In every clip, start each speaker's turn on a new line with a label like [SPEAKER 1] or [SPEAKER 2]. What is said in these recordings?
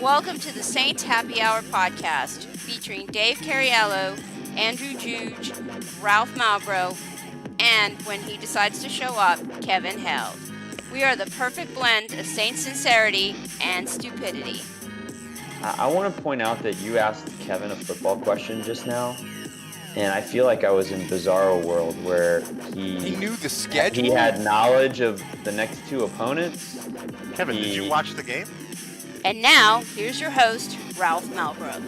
[SPEAKER 1] Welcome to the Saints Happy Hour podcast featuring Dave Cariello, Andrew Juge, Ralph Malbrough, and when he decides to show up, Kevin Held. We are the perfect blend of Saints sincerity and stupidity.
[SPEAKER 2] I want to point out that you asked Kevin a football question just now, and I feel like I was in Bizarro World where
[SPEAKER 3] He knew the schedule?
[SPEAKER 2] He had knowledge of the next two opponents.
[SPEAKER 4] Kevin, did you watch the game?
[SPEAKER 1] And now, here's your host, Ralph Malbrough.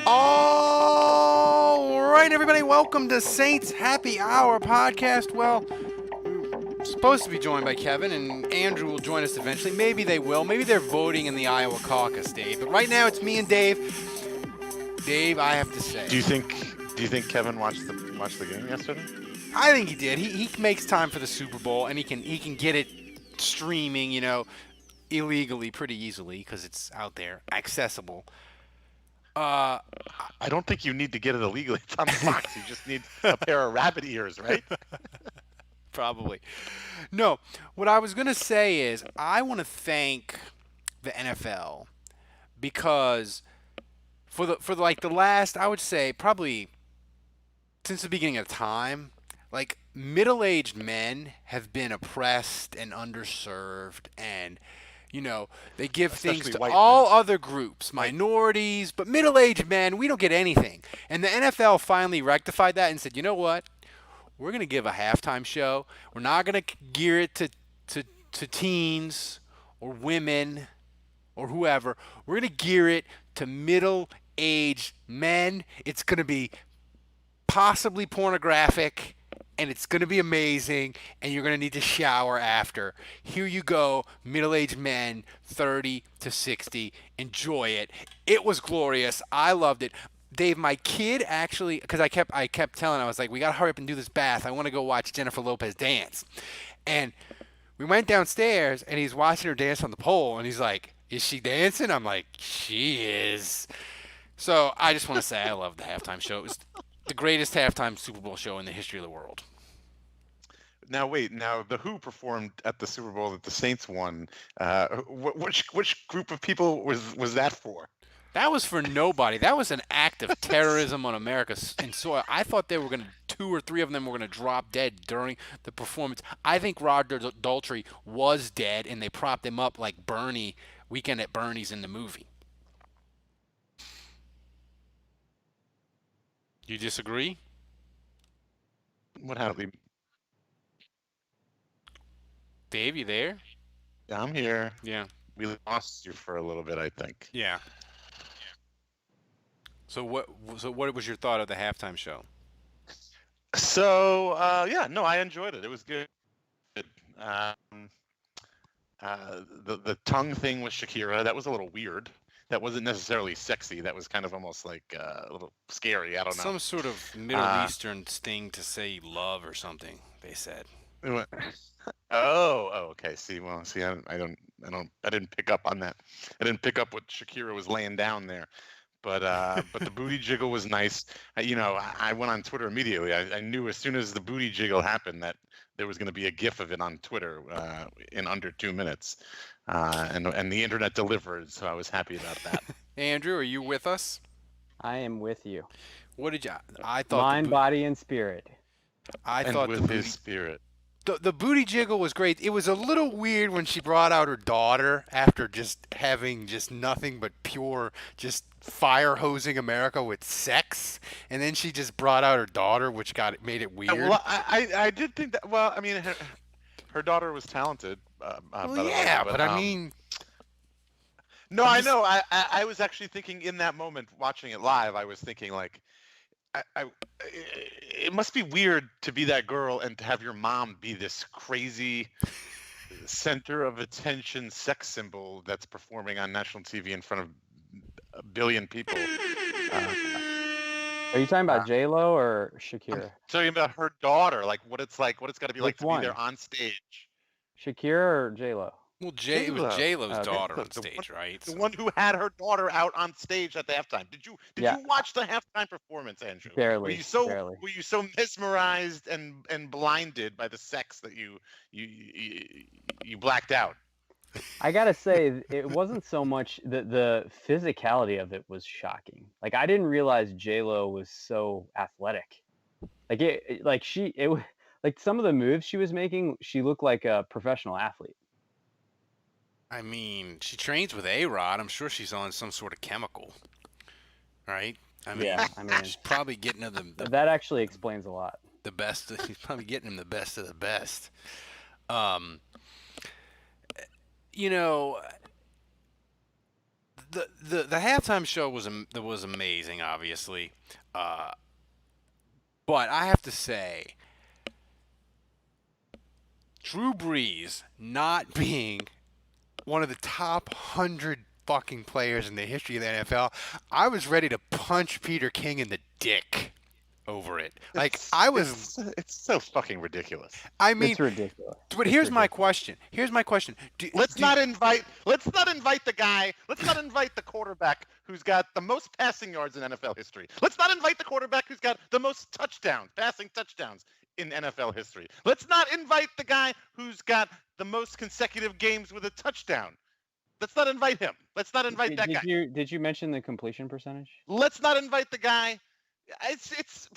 [SPEAKER 3] All right, everybody, welcome to Saints Happy Hour podcast. Well, we're supposed to be joined by Kevin, and Andrew will join us eventually. Maybe they will. Maybe they're voting in the Iowa caucus, Dave. But right now, it's me and Dave. Dave, I have to say.
[SPEAKER 4] Do you think Kevin watched the game yesterday?
[SPEAKER 3] I think he did. He makes time for the Super Bowl, and he can get it streaming, illegally pretty easily because it's out there, accessible.
[SPEAKER 4] I don't think you need to get it illegally. It's on Fox. You just need a pair of rabbit ears, right?
[SPEAKER 3] Probably. No, what I was going to say is I want to thank the NFL because for the last, I would say probably since the beginning of time, like middle-aged men have been oppressed and underserved, and they give
[SPEAKER 4] Especially
[SPEAKER 3] things to
[SPEAKER 4] white
[SPEAKER 3] all
[SPEAKER 4] men.
[SPEAKER 3] other groups, minorities, but middle-aged men, we don't get anything. And the NFL finally rectified that and said, you know what? We're going to give a halftime show. We're not going to gear it to teens or women or whoever. We're going to gear it to middle-aged men. It's going to be possibly pornographic, and it's going to be amazing, and you're going to need to shower after. Here you go, middle-aged men, 30 to 60. Enjoy it. It was glorious. I loved it. Dave, my kid actually, because I kept telling him, I was like, we got to hurry up and do this bath. I want to go watch Jennifer Lopez dance. And we went downstairs, and he's watching her dance on the pole, and he's like, is she dancing? I'm like, she is. So I just want to say I love the halftime show. It was the greatest halftime Super Bowl show in the history of the world.
[SPEAKER 4] Now wait, the Who performed at the Super Bowl that the Saints won. Which group of people was that for?
[SPEAKER 3] That was for nobody. That was an act of terrorism on America's soil. I thought they were going to, 2 or 3 of them were going to drop dead during the performance. I think Roger Daltrey was dead, and they propped him up like Bernie, Weekend at Bernie's in the movie. You disagree?
[SPEAKER 4] What happened?
[SPEAKER 3] Dave, you there?
[SPEAKER 4] Yeah, I'm here.
[SPEAKER 3] Yeah.
[SPEAKER 4] We lost you for a little bit, I think.
[SPEAKER 3] Yeah. So what was your thought of the halftime show?
[SPEAKER 4] So I enjoyed it. It was good. The tongue thing with Shakira, that was a little weird. That wasn't necessarily sexy. That was kind of almost like a little scary. I don't know.
[SPEAKER 3] Some sort of Middle Eastern thing to say love or something, they said.
[SPEAKER 4] Oh, okay. I didn't pick up on that. I didn't pick up what Shakira was laying down there. But the booty jiggle was nice. I went on Twitter immediately. I knew as soon as the booty jiggle happened that there was going to be a GIF of it on Twitter in under 2 minutes, and the internet delivered. So I was happy about that.
[SPEAKER 3] Andrew, are you with us?
[SPEAKER 5] I am with you.
[SPEAKER 3] What did you? I thought
[SPEAKER 5] mind, body, and spirit.
[SPEAKER 3] I thought
[SPEAKER 4] with his spirit.
[SPEAKER 3] The booty jiggle was great. It was a little weird when she brought out her daughter after just having just nothing but pure just fire hosing America with sex, and then she just brought out her daughter, which made it weird.
[SPEAKER 4] Well, I did think that. Well, I mean, her daughter was talented.
[SPEAKER 3] Well, yeah, but I mean.
[SPEAKER 4] No, I know. I was actually thinking in that moment, watching it live, I was thinking like, it must be weird to be that girl and to have your mom be this crazy center of attention sex symbol that's performing on national TV in front of a billion people.
[SPEAKER 5] Are you talking about J-Lo or Shakira?
[SPEAKER 4] I'm talking about her daughter, like what it's got to be like to
[SPEAKER 5] Which one?
[SPEAKER 4] be there on stage.
[SPEAKER 5] Shakira or J-Lo?
[SPEAKER 3] Well, it was
[SPEAKER 4] J-Lo.
[SPEAKER 3] J-Lo's
[SPEAKER 5] Okay.
[SPEAKER 3] daughter on
[SPEAKER 4] The
[SPEAKER 3] stage, right?
[SPEAKER 4] The one who had her daughter out on stage at the halftime. Did you
[SPEAKER 5] Yeah.
[SPEAKER 4] watch the halftime performance, Andrew?
[SPEAKER 5] Barely. Barely.
[SPEAKER 4] Were you so mesmerized and blinded by the sex that you you blacked out?
[SPEAKER 5] I gotta say, it wasn't so much the physicality of it was shocking. Like I didn't realize J-Lo was so athletic. Like like some of the moves she was making, she looked like a professional athlete.
[SPEAKER 3] I mean, she trains with A-Rod. I'm sure she's on some sort of chemical, right? I mean,
[SPEAKER 5] Yeah, I mean,
[SPEAKER 3] she's probably getting him
[SPEAKER 5] that actually explains a lot.
[SPEAKER 3] the best. She's probably getting him the best of the best. Um, you know, the halftime show was amazing, obviously, but I have to say, Drew Brees not being one of the top 100 fucking players in the history of the NFL, I was ready to punch Peter King in the dick over it. Like
[SPEAKER 4] It's so fucking ridiculous.
[SPEAKER 3] I mean,
[SPEAKER 5] It's ridiculous.
[SPEAKER 3] but here's my question.
[SPEAKER 4] Let's not invite the guy. Let's not invite the quarterback who's got the most passing yards in NFL history. Let's not invite the quarterback who's got the most passing touchdowns in NFL history. Let's not invite the guy who's got the most consecutive games with a touchdown. Let's not invite him. Let's not invite that guy.
[SPEAKER 5] Did you mention the completion percentage?
[SPEAKER 4] Let's not invite the guy. It's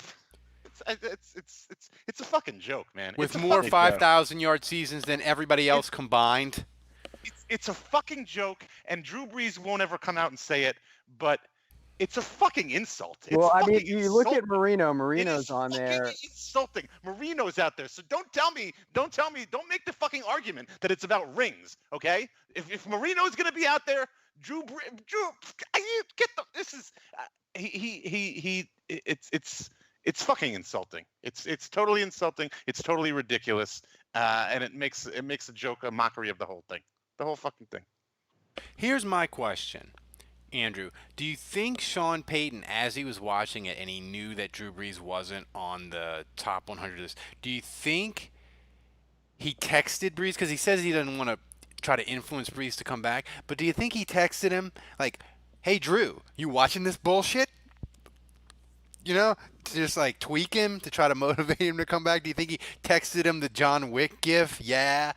[SPEAKER 4] a fucking joke, man.
[SPEAKER 3] with more 5,000-yard seasons than everybody else combined.
[SPEAKER 4] It's a fucking joke, and Drew Brees won't ever come out and say it, but it's a fucking insult.
[SPEAKER 5] Well, I mean, you look at Marino. Marino's on there.
[SPEAKER 4] It's insulting. Marino's out there, so don't make the fucking argument that it's about rings, okay? If Marino's gonna be out there, Drew, get the. This is it's fucking insulting. It's totally insulting. It's totally ridiculous, and it makes a joke, a mockery of the whole thing, the whole fucking thing.
[SPEAKER 3] Here's my question, Andrew. Do you think Sean Payton, as he was watching it and he knew that Drew Brees wasn't on the top 100 list, do you think he texted Brees? Because he says he doesn't want to try to influence Brees to come back, but do you think he texted him like, hey, Drew, you watching this bullshit? You know, to just like tweak him to try to motivate him to come back? Do you think he texted him the John Wick gif? Yeah,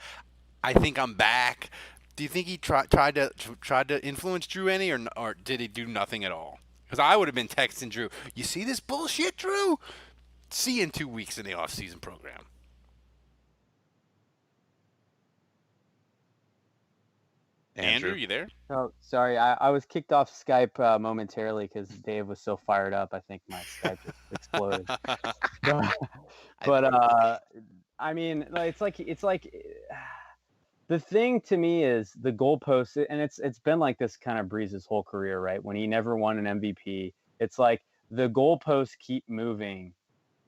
[SPEAKER 3] I think I'm back. Do you think he tried to influence Drew any, or did he do nothing at all? Because I would have been texting Drew, you see this bullshit, Drew? See you in 2 weeks in the offseason program. Andrew, you there?
[SPEAKER 5] Oh, sorry. I was kicked off Skype momentarily because Dave was so fired up. I think my Skype just exploded. But I mean, it's like the thing to me is the goalposts, and it's been like this kind of Brees' whole career, right? When he never won an MVP, it's like the goalposts keep moving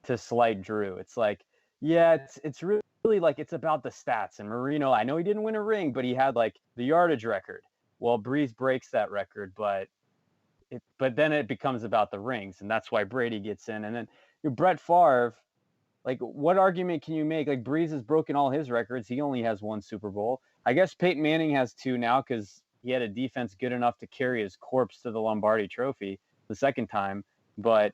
[SPEAKER 5] to slight Drew. It's like, yeah, it's really like it's about the stats. And Marino, I know he didn't win a ring, but he had like the yardage record. Well, Brees breaks that record, but then it becomes about the rings, and that's why Brady gets in. And then Brett Favre, like, what argument can you make? Like, Brees has broken all his records. He only has one Super Bowl. I guess Peyton Manning has two now because he had a defense good enough to carry his corpse to the Lombardi Trophy the second time. But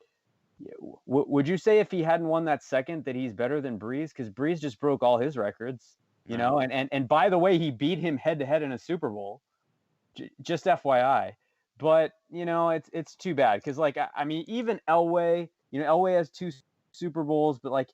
[SPEAKER 5] would you say if he hadn't won that second that he's better than Brees? Because Brees just broke all his records, you know? And by the way, he beat him head-to-head in a Super Bowl. Just FYI. But, you know, it's too bad. Because, like, I mean, even Elway, you know, Elway has two Super Bowls, but like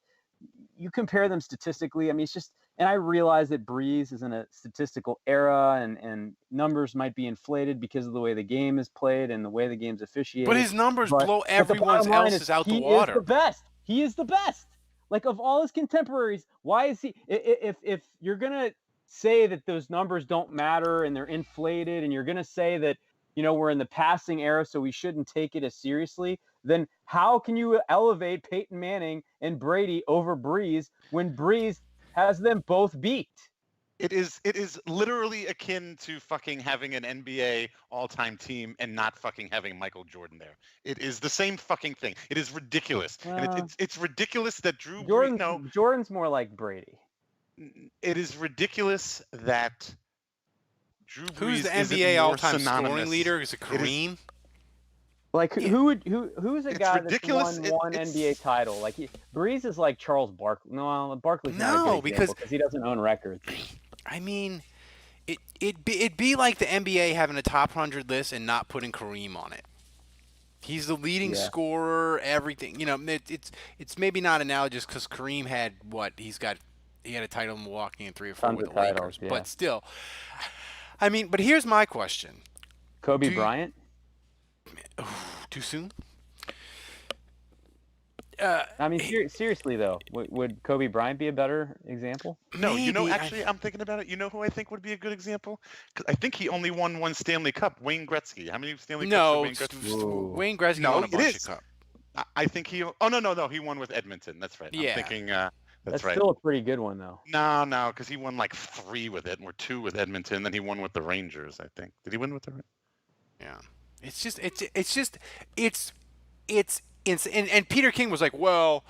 [SPEAKER 5] you compare them statistically, I mean, it's just, and I realize that Brees is in a statistical era and numbers might be inflated because of the way the game is played and the way the game's officiated.
[SPEAKER 3] But his numbers blow everyone else's out the water.
[SPEAKER 5] He is the best. He is the best. Like, of all his contemporaries, why is he, if you're going to say that those numbers don't matter and they're inflated, and you're going to say that, you know, we're in the passing era, so we shouldn't take it as seriously, then how can you elevate Peyton Manning and Brady over Brees when Brees has them both beat?
[SPEAKER 4] It is literally akin to fucking having an NBA all-time team and not fucking having Michael Jordan there. It is the same fucking thing. It is ridiculous. And it's ridiculous that
[SPEAKER 5] Jordan's more like Brady.
[SPEAKER 4] It is ridiculous that Drew Brees
[SPEAKER 3] Who's the
[SPEAKER 4] isn't
[SPEAKER 3] NBA
[SPEAKER 4] more
[SPEAKER 3] all-time scoring
[SPEAKER 4] synonymous.
[SPEAKER 3] leader? Is it
[SPEAKER 4] It is-
[SPEAKER 3] Kareem?
[SPEAKER 5] Like who's a
[SPEAKER 4] It's
[SPEAKER 5] guy
[SPEAKER 4] ridiculous.
[SPEAKER 5] that's won one NBA title? Like Brees is like Charles Barkley. No, Barkley's not a
[SPEAKER 3] No,
[SPEAKER 5] good
[SPEAKER 3] because-
[SPEAKER 5] example because he doesn't own records.
[SPEAKER 3] I mean, it'd be like the NBA having a top 100 list and not putting Kareem on it. He's the leading
[SPEAKER 5] Yeah.
[SPEAKER 3] scorer, everything. You know, it's maybe not analogous because Kareem had he had a title in Milwaukee and 3 or 4
[SPEAKER 5] Tons
[SPEAKER 3] with
[SPEAKER 5] of
[SPEAKER 3] the
[SPEAKER 5] titles,
[SPEAKER 3] Lakers.
[SPEAKER 5] yeah.
[SPEAKER 3] But still, I mean, but here's my question:
[SPEAKER 5] Kobe
[SPEAKER 3] Do you-
[SPEAKER 5] Bryant.
[SPEAKER 3] Too soon?
[SPEAKER 5] I mean, seriously though, would Kobe Bryant be a better example?
[SPEAKER 4] No,
[SPEAKER 3] Maybe,
[SPEAKER 4] actually, I'm thinking about it. You know who I think would be a good example? 'Cause I think he only won one Stanley Cup. Wayne Gretzky. How many Stanley Cups
[SPEAKER 3] No,
[SPEAKER 4] did Wayne Gretzky?
[SPEAKER 5] Whoa.
[SPEAKER 3] Wayne Gretzky
[SPEAKER 4] No,
[SPEAKER 3] won a
[SPEAKER 4] it
[SPEAKER 3] bunch
[SPEAKER 4] is.
[SPEAKER 3] of cups.
[SPEAKER 4] I think he. Oh no, he won with Edmonton. That's right.
[SPEAKER 3] Yeah.
[SPEAKER 4] I'm thinking.
[SPEAKER 5] That's
[SPEAKER 4] right.
[SPEAKER 5] still a pretty good one though.
[SPEAKER 4] No, because he won like 3 with it, or 2 with Edmonton. Then he won with the Rangers. I think. Did he win with the?
[SPEAKER 3] Yeah, and Peter King was like, well,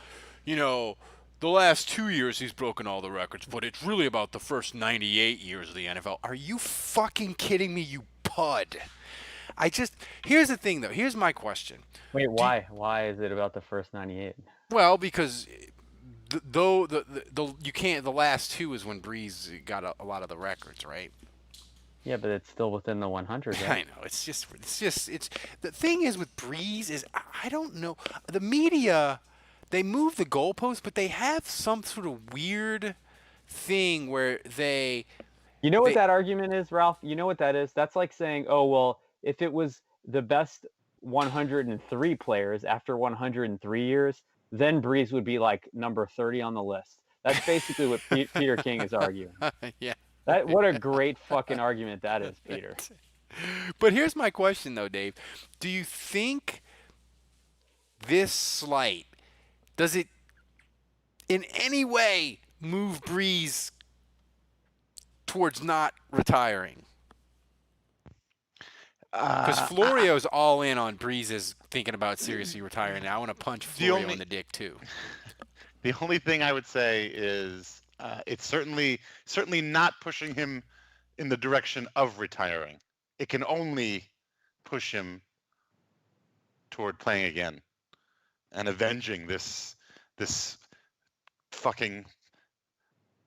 [SPEAKER 3] you know, the last 2 years he's broken all the records, but it's really about the first 98 years of the NFL. Are you fucking kidding me, you pud? Here's the thing though. Here's my question.
[SPEAKER 5] Wait, why? Why is it about the first 98?
[SPEAKER 3] Well, because though you can't. The last 2 is when Brees got a lot of the records, right?
[SPEAKER 5] Yeah, but it's still within the 100. Right?
[SPEAKER 3] I know. It's the thing is with Brees is I don't know. The media, they move the goalposts, but they have some sort of weird thing where they.
[SPEAKER 5] You know what that argument is, Ralph? You know what that is? That's like saying, oh, well, if it was the best 103 players after 103 years, then Brees would be like number 30 on the list. That's basically what Peter King is arguing.
[SPEAKER 3] Yeah.
[SPEAKER 5] What a great fucking argument that is, Peter.
[SPEAKER 3] But here's my question, though, Dave. Do you think this slight, does it in any way move Brees towards not retiring? Because Florio's all in on Brees thinking about seriously retiring. Now I want to punch Florio in the dick, too.
[SPEAKER 4] The only thing I would say is it's certainly not pushing him in the direction of retiring. It can only push him toward playing again and avenging this fucking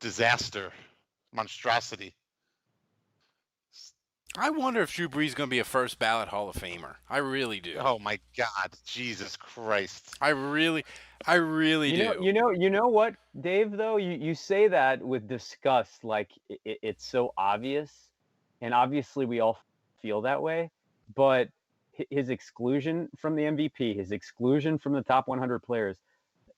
[SPEAKER 4] disaster, monstrosity.
[SPEAKER 3] I wonder if Drew Brees is going to be a first ballot Hall of Famer. I really do.
[SPEAKER 4] Oh my God, Jesus Christ!
[SPEAKER 3] I really do.
[SPEAKER 5] You know what, Dave? Though you say that with disgust, like it's so obvious, and obviously we all feel that way. But his exclusion from the MVP, his exclusion from the top 100 players,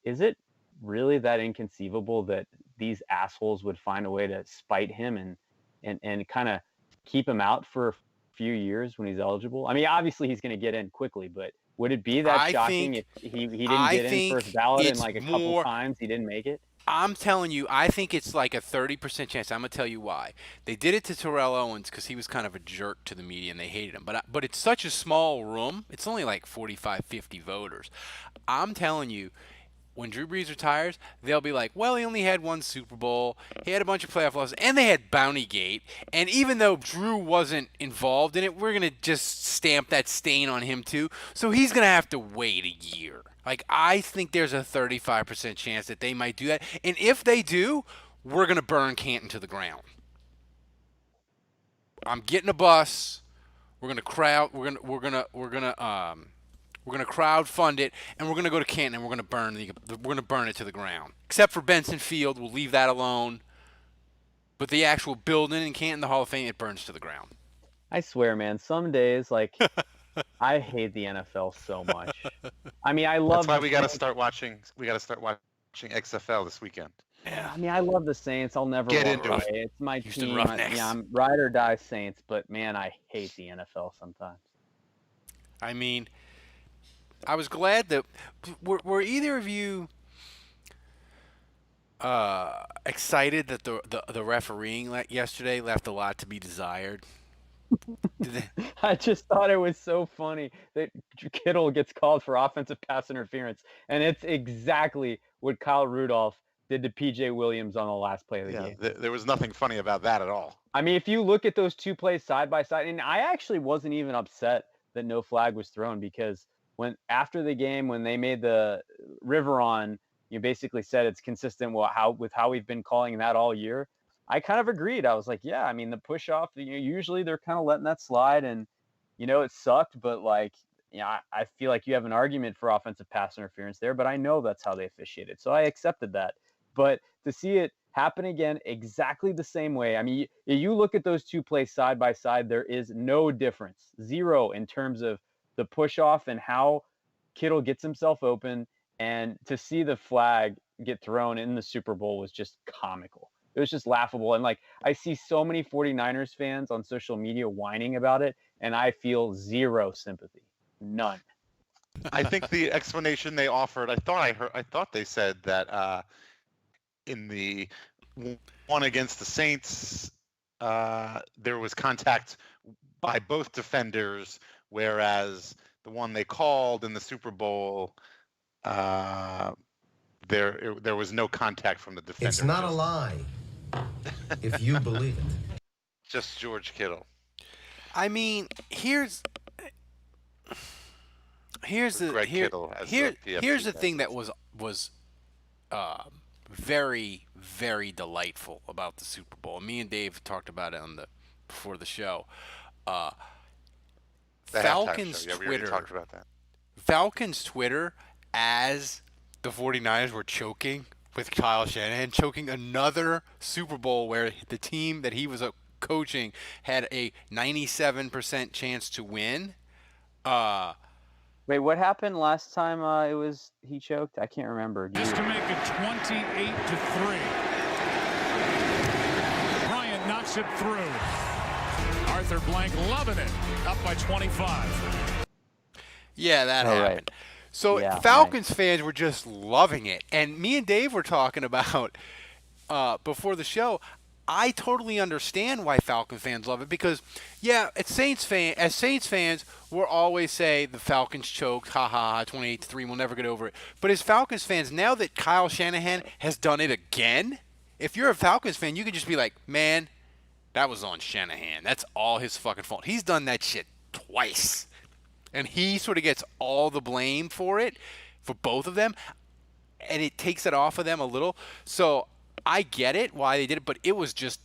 [SPEAKER 5] is it really that inconceivable that these assholes would find a way to spite him and kind of keep him out for a few years when he's eligible? I mean, obviously he's going to get in quickly, but would it be that shocking if he didn't get in first ballot and like a couple times he didn't make it?
[SPEAKER 3] I'm telling you, I think it's like a 30% chance. I'm going to tell you why. They did it to Terrell Owens because he was kind of a jerk to the media and they hated him. But it's such a small room. It's only like 45, 50 voters. I'm telling you, when Drew Brees retires, they'll be like, well, he only had 1 Super Bowl. He had a bunch of playoff losses, and they had Bountygate. And even though Drew wasn't involved in it, we're going to just stamp that stain on him too. So he's going to have to wait a year. Like, I think there's a 35% chance that they might do that. And if they do, we're going to burn Canton to the ground. I'm getting a bus. We're going to crowdfund it, and we're gonna go to Canton, and we're gonna burn it to the ground. Except for Benson Field, we'll leave that alone. But the actual building in Canton, the Hall of Fame, it burns to the ground.
[SPEAKER 5] I swear, man. Some days, like, I hate the NFL so much. I mean, I love.
[SPEAKER 4] That's why we got to start watching. We got to start watching XFL this weekend.
[SPEAKER 3] Yeah.
[SPEAKER 5] I mean, I love the Saints. I'll never
[SPEAKER 4] Get
[SPEAKER 5] walk
[SPEAKER 4] into it.
[SPEAKER 5] away. It's my
[SPEAKER 3] Houston
[SPEAKER 5] team.
[SPEAKER 3] Roughnecks.
[SPEAKER 5] I'm ride or die Saints, but man, I hate the NFL sometimes.
[SPEAKER 3] I mean, I was glad that were either of you excited that the refereeing yesterday left a lot to be desired?
[SPEAKER 5] I just thought it was so funny that Kittle gets called for offensive pass interference, and it's exactly what Kyle Rudolph did to PJ Williams on the last play of the game.
[SPEAKER 4] There was nothing funny about that at all.
[SPEAKER 5] I mean, if you look at those two plays side by side, and I actually wasn't even upset that no flag was thrown, because after the game, when they made the Riveron, you basically said it's consistent with how we've been calling that all year. I kind of agreed. I was like, yeah, I mean, the push off, usually they're kind of letting that slide, and it sucked, but like, I feel like you have an argument for offensive pass interference there, but I know that's how they officiated, so I accepted that. But to see it happen again exactly the same way, I mean, you look at those two plays side by side, there is no difference, zero, in terms of the push off and how Kittle gets himself open. And to see the flag get thrown in the Super Bowl was just comical. It was just laughable. And like, I see so many 49ers fans on social media whining about it, and I feel zero sympathy. None.
[SPEAKER 4] I think the explanation they offered, I thought they said that in the one against the Saints, there was contact by both defenders, whereas the one they called in the Super Bowl, there was no contact from the defender.
[SPEAKER 6] It's not a lie, if you believe it.
[SPEAKER 4] Just George Kittle.
[SPEAKER 3] I mean, here's the thing that was very, very delightful about the Super Bowl. Me and Dave talked about it before the show. Falcons
[SPEAKER 4] show. Yeah,
[SPEAKER 3] Twitter.
[SPEAKER 4] We talked about that.
[SPEAKER 3] Falcons Twitter, as the 49ers were choking with Kyle Shanahan, choking another Super Bowl where the team that he was coaching had a 97% chance to win.
[SPEAKER 5] Wait, what happened last time he choked? I can't remember.
[SPEAKER 7] Just to make it 28-3. Bryant knocks it through. Arthur Blank loving it. Up by 25.
[SPEAKER 3] Yeah, that happened.
[SPEAKER 5] Right.
[SPEAKER 3] So
[SPEAKER 5] Yeah,
[SPEAKER 3] Falcons fans were just loving it. And me and Dave were talking about before the show, I totally understand why Falcons fans love it, because, yeah, as Saints fans, we'll always say the Falcons choked, ha ha ha, 28-3, we'll never get over it. But as Falcons fans, now that Kyle Shanahan has done it again, if you're a Falcons fan, you can just be like, man, that was on Shanahan. That's all his fucking fault. He's done that shit twice. And he sort of gets all the blame for it, for both of them, and it takes it off of them a little. So I get it why they did it, but they were just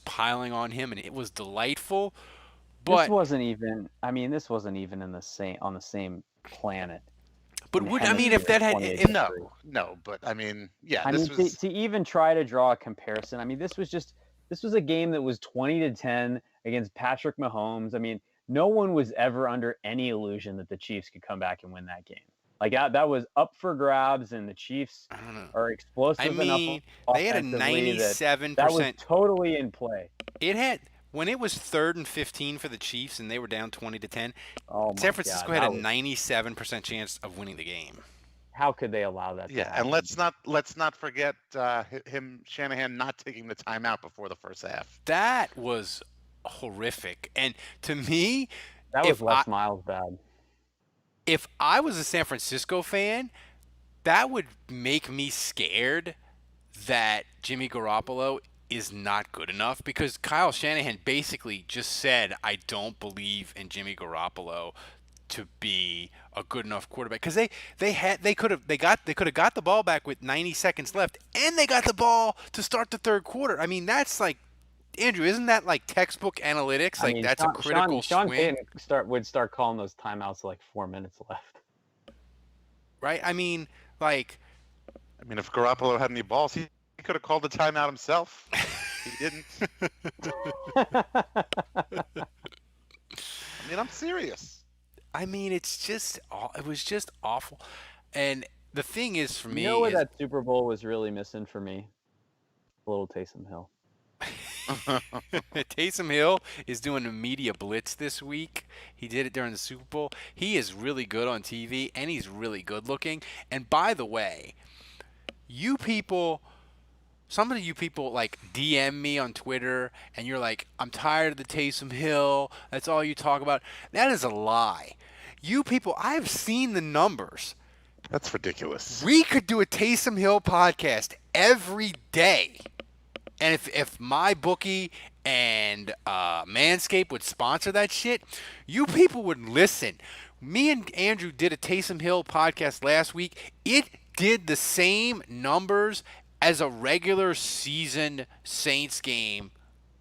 [SPEAKER 3] piling on him, and it was delightful. But
[SPEAKER 5] this wasn't even on the same planet.
[SPEAKER 3] But if that had
[SPEAKER 4] no, but I mean, yeah.
[SPEAKER 5] To even try to draw a comparison, I mean, this was a game that was 20-10 against Patrick Mahomes. I mean, no one was ever under any illusion that the Chiefs could come back and win that game. Like, that was up for grabs, and the Chiefs are explosive enough.
[SPEAKER 3] They had a 97%.
[SPEAKER 5] That was totally in play.
[SPEAKER 3] When it was 3rd and 15 for the Chiefs and they were down 20-10, San Francisco
[SPEAKER 5] God,
[SPEAKER 3] had a 97% chance of winning the game.
[SPEAKER 5] How could they allow that?
[SPEAKER 4] Yeah, and let's not forget Shanahan not taking the timeout before the first half.
[SPEAKER 3] That was horrific, and to me,
[SPEAKER 5] that was Les Miles bad.
[SPEAKER 3] If I was a San Francisco fan, that would make me scared that Jimmy Garoppolo is not good enough, because Kyle Shanahan basically just said, I don't believe in Jimmy Garoppolo to be a good enough quarterback, because they could have got the ball back with 90 seconds left, and they got the ball to start the third quarter. I mean, that's like, Andrew, isn't that like textbook analytics? Like, that's a critical
[SPEAKER 5] Sean
[SPEAKER 3] swing.
[SPEAKER 5] Payton would start calling those timeouts like 4 minutes left.
[SPEAKER 3] Right? I mean,
[SPEAKER 4] if Garoppolo had any balls, he could have called the timeout himself. He didn't. I'm serious.
[SPEAKER 3] I mean, it was just awful. And the thing is, for me,
[SPEAKER 5] you know what that Super Bowl was really missing for me? A little Taysom Hill.
[SPEAKER 3] Taysom Hill is doing a media blitz this week. He did it during the Super Bowl. He is really good on TV, and he's really good looking. And by the way, some of you people like DM me on Twitter, and you're like, I'm tired of the Taysom Hill. That's all you talk about. That is a lie. You people, I've seen the numbers.
[SPEAKER 4] That's ridiculous.
[SPEAKER 3] We could do a Taysom Hill podcast every day. And if my bookie and Manscaped would sponsor that shit, you people would listen. Me and Andrew did a Taysom Hill podcast last week. It did the same numbers as a regular season Saints game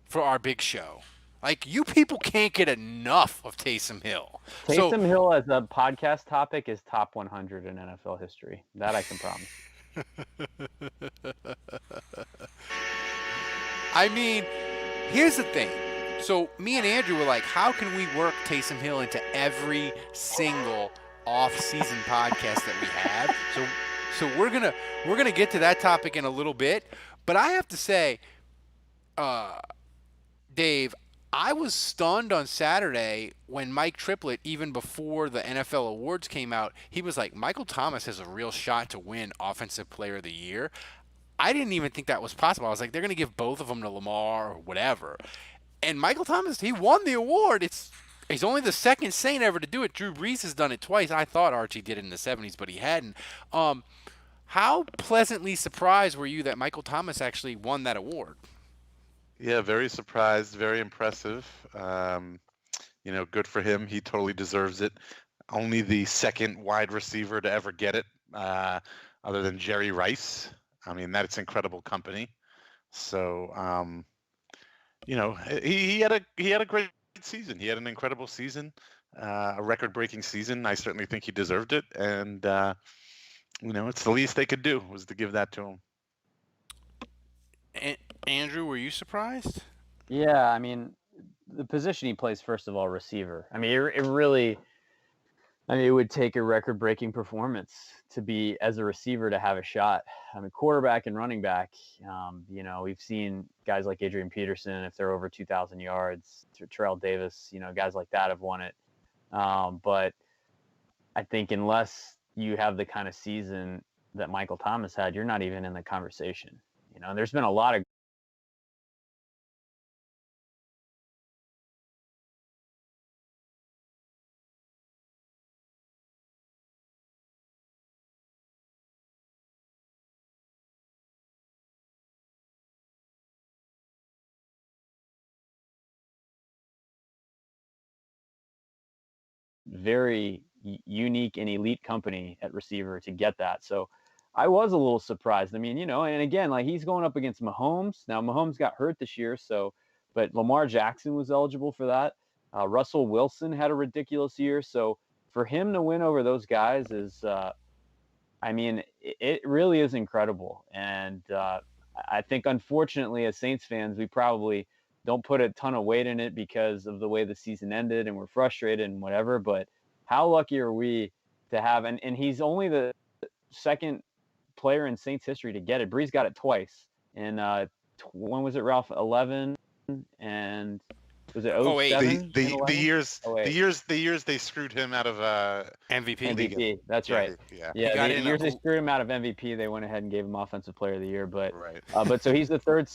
[SPEAKER 3] for our big show. Like, you people can't get enough of Taysom Hill.
[SPEAKER 5] Taysom Hill as a podcast topic is top 100 in NFL history. That I can promise.
[SPEAKER 3] I mean, here's the thing. So me and Andrew were like, how can we work Taysom Hill into every single off-season podcast that we have? So we're gonna get to that topic in a little bit. But I have to say, Dave, I was stunned on Saturday when Mike Triplett, even before the NFL awards came out, he was like, Michael Thomas has a real shot to win Offensive Player of the Year. I didn't even think that was possible. I was like, they're going to give both of them to Lamar or whatever. And Michael Thomas, he won the award. He's only the second Saint ever to do it. Drew Brees has done it twice. I thought Archie did it in the 70s, but he hadn't. How pleasantly surprised were you that Michael Thomas actually won that award?
[SPEAKER 4] Yeah, very surprised, very impressive. Good for him. He totally deserves it. Only the second wide receiver to ever get it, other than Jerry Rice. I mean, that's incredible company. So, he had a great season. He had an incredible season, a record-breaking season. I certainly think he deserved it, and it's the least they could do was to give that to him.
[SPEAKER 3] Andrew, were you surprised?
[SPEAKER 5] Yeah, I mean, the position he plays, first of all, receiver. I mean, it really, it would take a record-breaking performance to be, as a receiver, to have a shot. I mean, quarterback and running back, we've seen guys like Adrian Peterson, if they're over 2,000 yards, Terrell Davis, guys like that have won it. But I think unless you have the kind of season that Michael Thomas had, you're not even in the conversation. And there's been a lot of very unique and elite company at receiver to get that. So I was a little surprised. I mean, and again, like, he's going up against Mahomes. Now, Mahomes got hurt this year, but Lamar Jackson was eligible for that. Russell Wilson had a ridiculous year. So for him to win over those guys is, it really is incredible. And I think, unfortunately, as Saints fans, we probably don't put a ton of weight in it because of the way the season ended and we're frustrated and whatever. But how lucky are we to have, and he's only the second player in Saints history to get it. Brees got it twice. And when was it, Ralph? 11 and was it 07?
[SPEAKER 4] The years they screwed him out of
[SPEAKER 3] MVP.
[SPEAKER 5] That's right.
[SPEAKER 4] Yeah.
[SPEAKER 5] The years they screwed him out of MVP, they went ahead and gave him Offensive Player of the Year. But so he's the third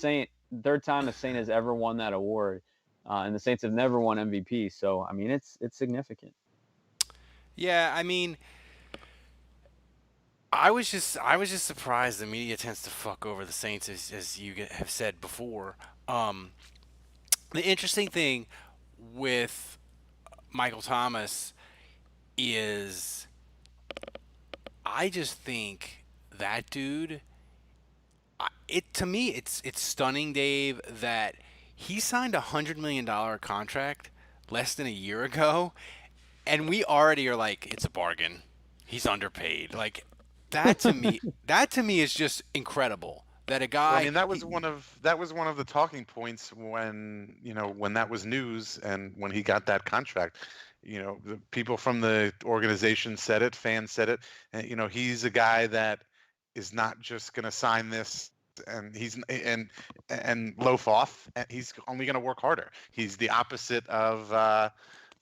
[SPEAKER 5] time a Saint has ever won that award, and the Saints have never won MVP. So I mean, it's significant.
[SPEAKER 3] Yeah, I mean, I was just surprised the media tends to fuck over the Saints, as you have said before. The interesting thing with Michael Thomas is, I just think that dude. To me, it's stunning, Dave, that he signed a $100 million contract less than a year ago, and we already are like, it's a bargain. He's underpaid. Like, that to me is just incredible. That a guy.
[SPEAKER 4] Well, I mean, that was one of the talking points when that was news, and when he got that contract. The people from the organization said it, fans said it, and he's a guy that is not just going to sign this and loaf off. He's only going to work harder. He's the opposite of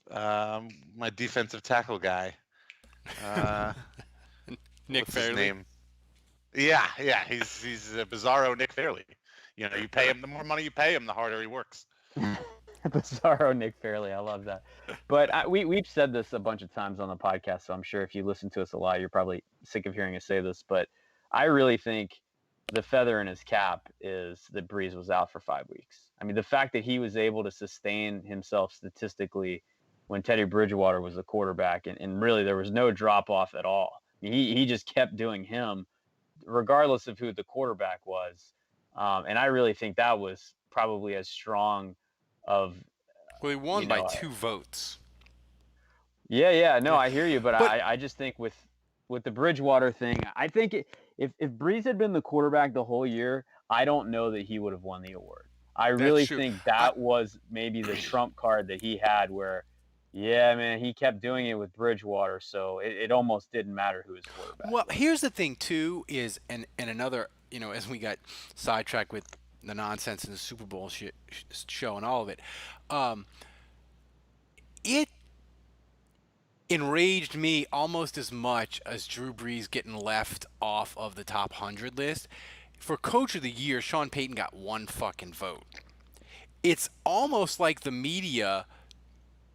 [SPEAKER 4] my defensive tackle guy.
[SPEAKER 3] Nick
[SPEAKER 4] what's
[SPEAKER 3] Fairley.
[SPEAKER 4] His name? Yeah. He's a bizarro Nick Fairley. You pay him, the more money you pay him, the harder he works.
[SPEAKER 5] Bizarro Nick Fairley. I love that. But we've said this a bunch of times on the podcast, so I'm sure if you listen to us a lot, you're probably sick of hearing us say this. But I really think the feather in his cap is that Brees was out for 5 weeks. I mean, the fact that he was able to sustain himself statistically when Teddy Bridgewater was the quarterback, and really there was no drop off at all. I mean, he just kept doing him, regardless of who the quarterback was. And I really think that was probably as strong of.
[SPEAKER 3] Well, he won by 2 votes.
[SPEAKER 5] Yeah. No, I hear you, but I just think with the Bridgewater thing, I think if Brees had been the quarterback the whole year, I don't know that he would have won the award. I really think that was maybe the trump card that he had where, yeah, man, he kept doing it with Bridgewater, so it almost didn't matter who his quarterback was.
[SPEAKER 3] Here's the thing, too, is, and another, as we got sidetracked with the nonsense in the Super Bowl show and all of it, it enraged me almost as much as Drew Brees getting left off of the top 100 list. For Coach of the Year, Sean Payton got 1 fucking vote. It's almost like the media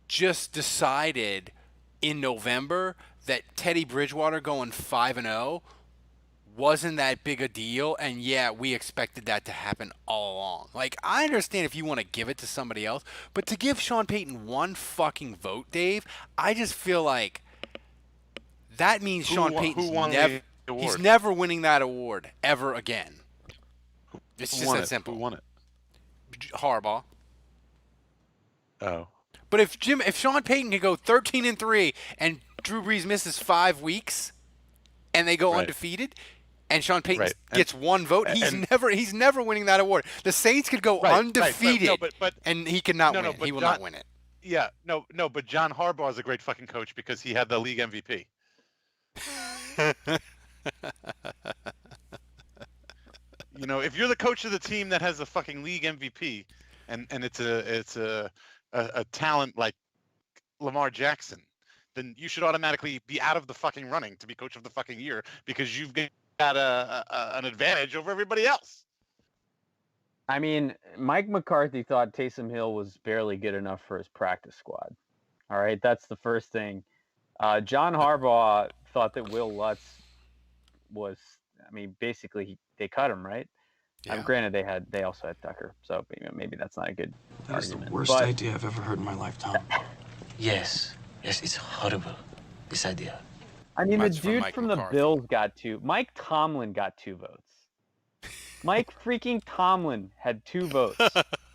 [SPEAKER 3] just decided in November that Teddy Bridgewater going 5-0 wasn't that big a deal, and yeah, we expected that to happen all along. Like, I understand if you want to give it to somebody else, but to give Sean Payton 1 fucking vote, Dave, I just feel like that means Sean Payton's he's never winning that award ever again. It's just that simple.
[SPEAKER 4] Who won it?
[SPEAKER 3] Harbaugh.
[SPEAKER 4] Oh.
[SPEAKER 3] But if Sean Payton can go 13-3 and Drew Brees misses 5 weeks and they go undefeated, and Sean Payton gets 1 vote, he's never winning that award. The Saints could go undefeated, and he cannot win it. He will not win it.
[SPEAKER 4] Yeah, no, but John Harbaugh is a great fucking coach because he had the league MVP. If you're the coach of the team that has the fucking league MVP, and it's a talent like Lamar Jackson, then you should automatically be out of the fucking running to be coach of the fucking year because you've got an advantage over everybody else.
[SPEAKER 5] I mean, Mike McCarthy thought Taysom Hill was barely good enough for his practice squad. All right, that's the first thing. John Harbaugh thought that Will Lutz was, basically they cut him, right?
[SPEAKER 3] Yeah.
[SPEAKER 5] Granted, they also had Tucker, so maybe that's not a good
[SPEAKER 8] That is
[SPEAKER 5] argument.
[SPEAKER 8] the worst idea I've ever heard in my lifetime.
[SPEAKER 9] Yes, it's horrible, this idea.
[SPEAKER 5] The dude from the Bills got 2. Mike Tomlin got 2 votes. Mike freaking Tomlin had 2 votes.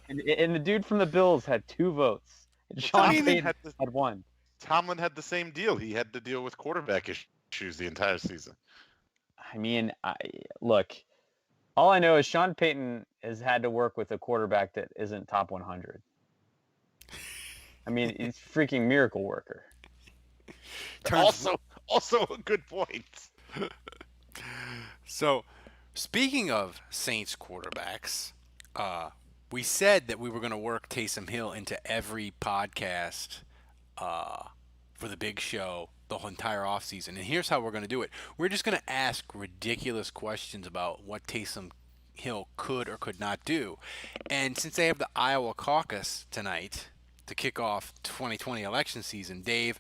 [SPEAKER 5] and the dude from the Bills had 2 votes. And Sean Payton had 1.
[SPEAKER 4] Tomlin had the same deal. He had to deal with quarterback issues the entire season.
[SPEAKER 5] Look, all I know is Sean Payton has had to work with a quarterback that isn't top 100. He's a freaking miracle worker.
[SPEAKER 4] Also a good point.
[SPEAKER 3] So, speaking of Saints quarterbacks, we said that we were going to work Taysom Hill into every podcast for the big show the entire offseason. And here's how we're going to do it. We're just going to ask ridiculous questions about what Taysom Hill could or could not do. And since they have the Iowa caucus tonight to kick off 2020 election season, Dave,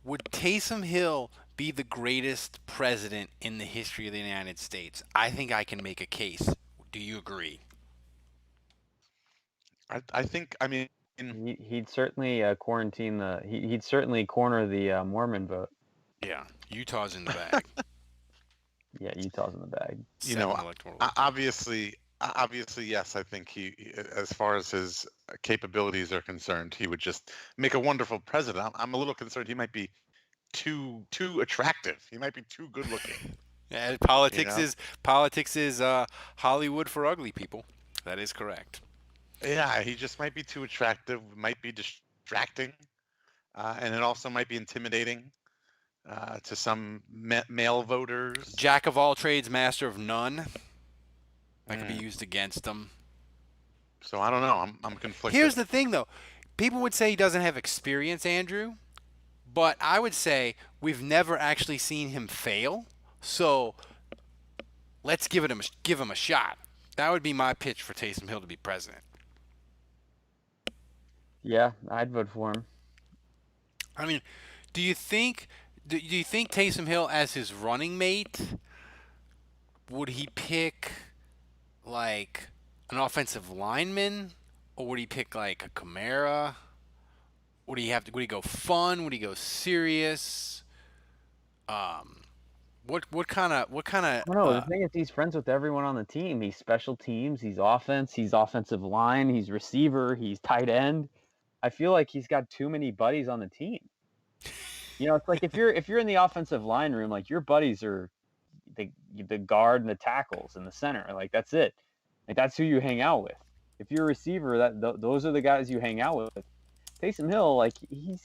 [SPEAKER 3] would Taysom Hill be the greatest president in the history of the United States? I think I can make a case. Do you agree?
[SPEAKER 4] I think,
[SPEAKER 5] he'd certainly quarantine he'd certainly corner the Mormon vote.
[SPEAKER 3] Yeah, Utah's in the bag.
[SPEAKER 5] Yeah, Utah's in the bag.
[SPEAKER 4] Obviously, yes. I think he, as far as his capabilities are concerned, he would just make a wonderful president. I'm a little concerned he might be too attractive. He might be too good looking.
[SPEAKER 3] Yeah, politics is Hollywood for ugly people. That is correct.
[SPEAKER 4] Yeah, he just might be too attractive. Might be distracting, and it also might be intimidating to some male voters.
[SPEAKER 3] Jack of all trades, master of none. That could be used against him.
[SPEAKER 4] So I don't know. I'm conflicted.
[SPEAKER 3] Here's the thing, though. People would say he doesn't have experience, Andrew. But I would say we've never actually seen him fail. So let's give him a shot. That would be my pitch for Taysom Hill to be president.
[SPEAKER 5] Yeah, I'd vote for him.
[SPEAKER 3] I mean, do you think Taysom Hill as his running mate, would he pick like an offensive lineman, or would he pick like a Kamara? Would he go fun? Would he go serious? Um, what kind of
[SPEAKER 5] I don't know. The thing is, he's friends with everyone on the team. He's special teams. He's offense. He's offensive line. He's receiver. He's tight end. I feel like he's got too many buddies on the team. It's like if you're in the offensive line room, like your buddies are the guard and the tackles and the center. Like that's it. Like that's who you hang out with. If you're a receiver, those are the guys you hang out with. Taysom Hill, like he's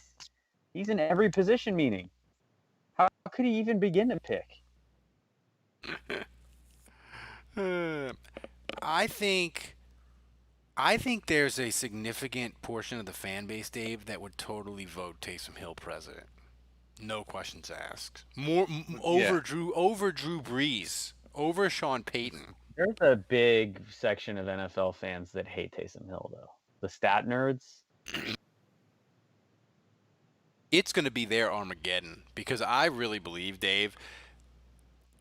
[SPEAKER 5] in every position meeting. How could he even begin to pick?
[SPEAKER 3] I think I think there's a significant portion of the fan base, Dave, that would totally vote Taysom Hill president. No questions asked. Over Drew Brees, over Sean Payton.
[SPEAKER 5] There's a big section of NFL fans that hate Taysom Hill, though. The stat nerds.
[SPEAKER 3] It's going to be their Armageddon because I really believe, Dave,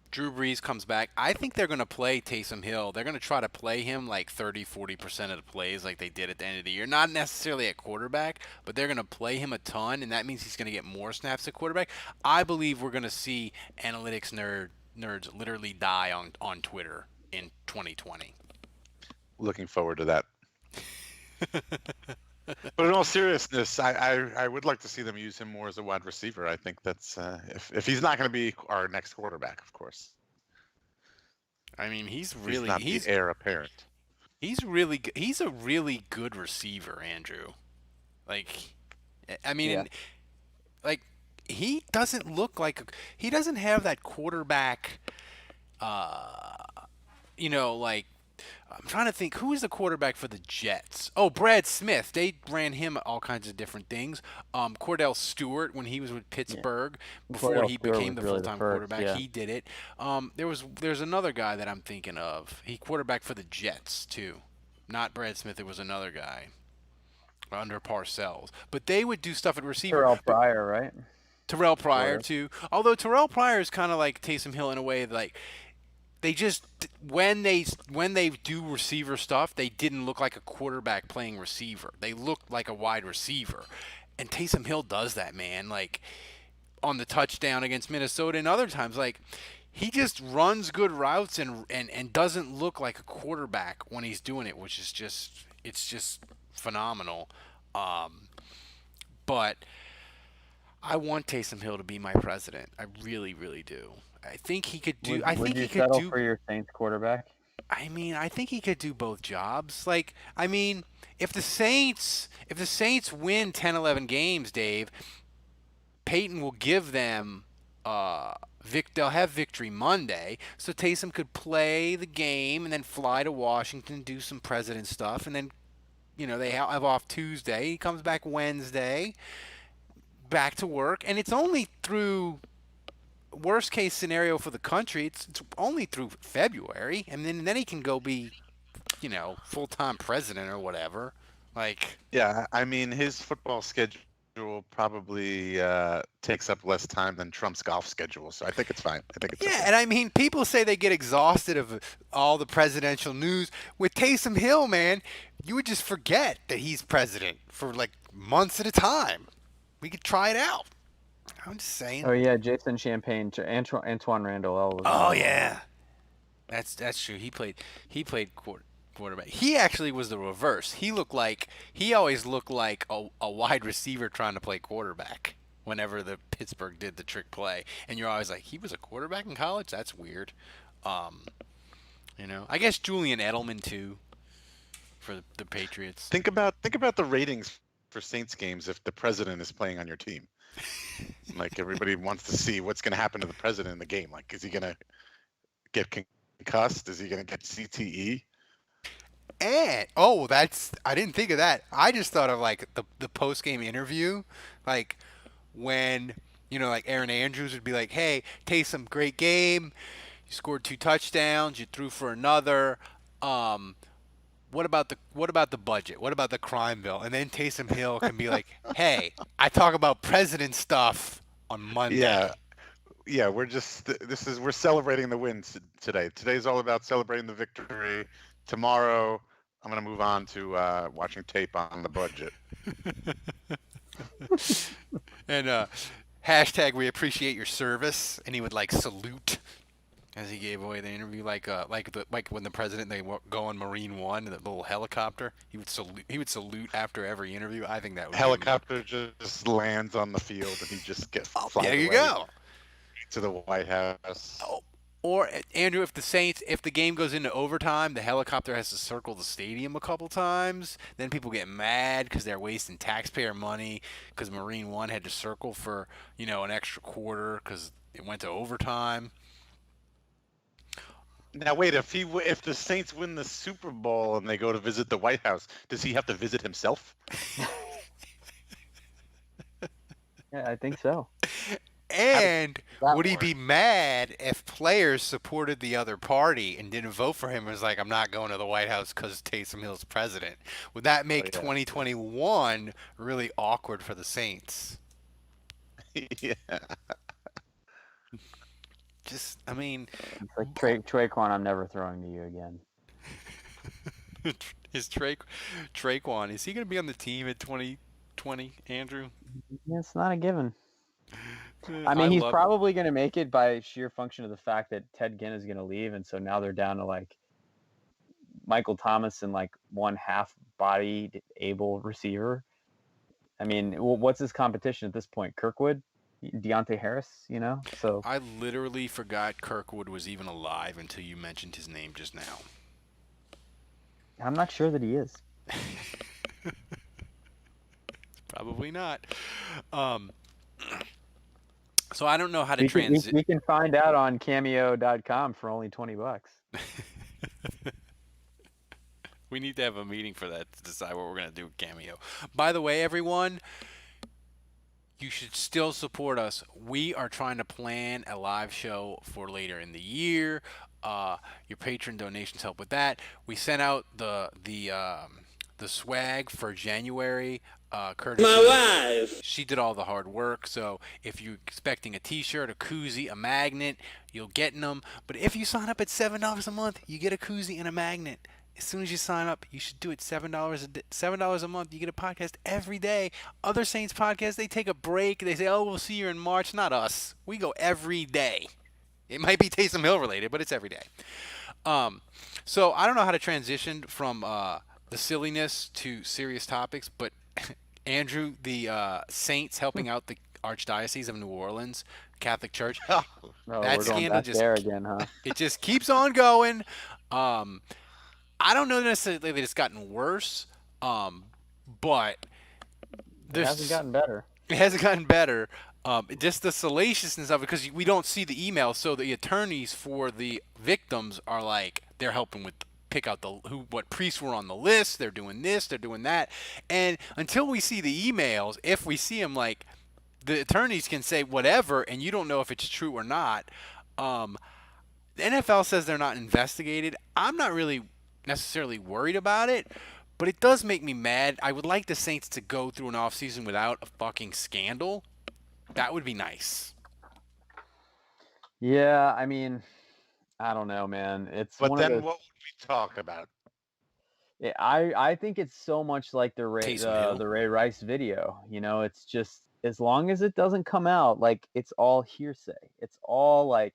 [SPEAKER 3] Drew Brees comes back. I think they're going to play Taysom Hill. They're going to try to play him like 30-40% of the plays like they did at the end of the year. Not necessarily at quarterback, but they're going to play him a ton, and that means he's going to get more snaps at quarterback. I believe we're going to see analytics nerds literally die on Twitter in 2020.
[SPEAKER 4] Looking forward to that. But in all seriousness, I would like to see them use him more as a wide receiver. I think that's if he's not going to be our next quarterback, of course.
[SPEAKER 3] I mean, he's
[SPEAKER 4] not the heir apparent.
[SPEAKER 3] He's a really good receiver, Andrew. Like, I mean,
[SPEAKER 5] Yeah.
[SPEAKER 3] like he doesn't he doesn't have that quarterback. Like I'm trying to think who is the quarterback for the Jets. Oh, Brad Smith. They ran him all kinds of different things. Cordell Stewart when he was with Pittsburgh before
[SPEAKER 5] Cordell
[SPEAKER 3] he
[SPEAKER 5] Stewart
[SPEAKER 3] became the
[SPEAKER 5] was really
[SPEAKER 3] full-time
[SPEAKER 5] the first,
[SPEAKER 3] quarterback.
[SPEAKER 5] yeah.
[SPEAKER 3] He did it. There's another guy that I'm thinking of. He quarterback for the Jets too. Not Brad Smith. It was another guy under Parcells. But they would do stuff at receiver.
[SPEAKER 5] Terrell Pryor, right?
[SPEAKER 3] Terrell Pryor too. Although Terrell Pryor is kind of like Taysom Hill in a way, like they just when they do receiver stuff, they didn't look like a quarterback playing receiver. They looked like a wide receiver, and Taysom Hill does that, man. Like on the touchdown against Minnesota and other times, like he just runs good routes and doesn't look like a quarterback when he's doing it, which is just phenomenal. But I want Taysom Hill to be my president. I really, really do. I think he could do.
[SPEAKER 5] Would you settle for your Saints quarterback?
[SPEAKER 3] I mean, I think he could do both jobs. Like, I mean, if the Saints win 10, 11 games, Dave, Peyton will give them they'll have victory Monday, so Taysom could play the game and then fly to Washington, do some president stuff, and then they have off Tuesday. He comes back Wednesday, back to work, and it's only through worst case scenario for the country. It's only through February, and then he can go be, full-time president or whatever. Like,
[SPEAKER 4] yeah, I mean his football schedule probably takes up less time than Trump's golf schedule, so I think it's fine. I think it's okay.
[SPEAKER 3] And I mean, people say they get exhausted of all the presidential news. With Taysom Hill, man, you would just forget that he's president for like months at a time. We could try it out. I'm just saying.
[SPEAKER 5] Oh yeah, Jason Champagne, Antoine Randall.
[SPEAKER 3] Oh yeah, that's true. He played quarterback. He actually was the reverse. He always looked like a wide receiver trying to play quarterback whenever the Pittsburgh did the trick play. And you're always like, he was a quarterback in college? That's weird. I guess Julian Edelman too for the Patriots.
[SPEAKER 4] Think about the ratings for Saints games if the president is playing on your team. Like everybody wants to see what's going to happen to the president in the game. Like, is he going to get concussed? Is he going to get CTE?
[SPEAKER 3] And I didn't think of that. I just thought of like the post game interview, like when like Aaron Andrews would be like, "Hey, Taysom, great game. You scored 2 touchdowns. You threw for another. what about the budget? What about the crime bill? And then Taysom Hill can be like, hey, I talk about president stuff on Monday.
[SPEAKER 4] Yeah, we're celebrating the wins today. Today's all about celebrating the victory. Tomorrow, I'm gonna move on to watching tape on the budget.
[SPEAKER 3] And hashtag we appreciate your service, and he would like salute as he gave away the interview, like when the president they go on Marine One, the little helicopter. He would salute after every interview. I think that would
[SPEAKER 4] helicopter just lands on the field and he just gets flies
[SPEAKER 3] there you
[SPEAKER 4] away
[SPEAKER 3] go
[SPEAKER 4] to the White House.
[SPEAKER 3] Or Andrew, if the game goes into overtime, the helicopter has to circle the stadium a couple times. Then people get mad because they're wasting taxpayer money because Marine One had to circle for an extra quarter because it went to overtime.
[SPEAKER 4] Now wait, if the Saints win the Super Bowl and they go to visit the White House, does he have to visit himself?
[SPEAKER 5] Yeah, I think so.
[SPEAKER 3] And would he be mad if players supported the other party and didn't vote for him? And was like, I'm not going to the White House because Taysom Hill's president. Would that make 2021 really awkward for the Saints?
[SPEAKER 4] Yeah.
[SPEAKER 3] It's like
[SPEAKER 5] Traquan, I'm never throwing to you again.
[SPEAKER 3] Is Traquan, is he going to be on the team in 2020, Andrew?
[SPEAKER 5] Yeah, it's not a given. I mean, he's probably going to make it by sheer function of the fact that Ted Ginn is going to leave, and so now they're down to like Michael Thomas and like one half-bodied able receiver. I mean, what's his competition at this point? Kirkwood? Deontay Harris, So
[SPEAKER 3] I literally forgot Kirkwood was even alive until you mentioned his name just now.
[SPEAKER 5] I'm not sure that he is.
[SPEAKER 3] Probably not. So I don't know how to transition.
[SPEAKER 5] We can find out on Cameo.com for only $20.
[SPEAKER 3] We need to have a meeting for that to decide what we're going to do with Cameo. By the way, everyone, you should still support us. We are trying to plan a live show for later in the year. Your patron donations help with that. We sent out the swag for January. Courtesy.
[SPEAKER 10] My wife.
[SPEAKER 3] She did all the hard work. So if you're expecting a T-shirt, a koozie, a magnet, you'll get them. But if you sign up at $7 a month, you get a koozie and a magnet. As soon as you sign up, you should do it $7 a month. You get a podcast every day. Other Saints podcasts, they take a break. They say, "Oh, we'll see you in March." Not us. We go every day. It might be Taysom Hill related, but it's every day. So I don't know how to transition from the silliness to serious topics, but Andrew, the Saints helping out the Archdiocese of New Orleans Catholic Church.
[SPEAKER 5] That scandal there again, huh?
[SPEAKER 3] It just keeps on going. I don't know necessarily that it's gotten worse, but
[SPEAKER 5] it hasn't gotten better.
[SPEAKER 3] It hasn't gotten better. Just the salaciousness of it, because we don't see the emails, so the attorneys for the victims are like, they're helping with pick out what priests were on the list. They're doing this, they're doing that, and until we see the emails, if we see them, like the attorneys can say whatever, and you don't know if it's true or not. The NFL says they're not investigated. I'm not really necessarily worried about it, but it does make me mad. I would like the Saints to go through an offseason without a fucking scandal. That would be nice.
[SPEAKER 5] Yeah, I mean, I don't know, man.
[SPEAKER 4] But then what would we talk about?
[SPEAKER 5] Yeah, I think it's so much like the Ray Rice video. It's just, as long as it doesn't come out, like, it's all hearsay. It's all like,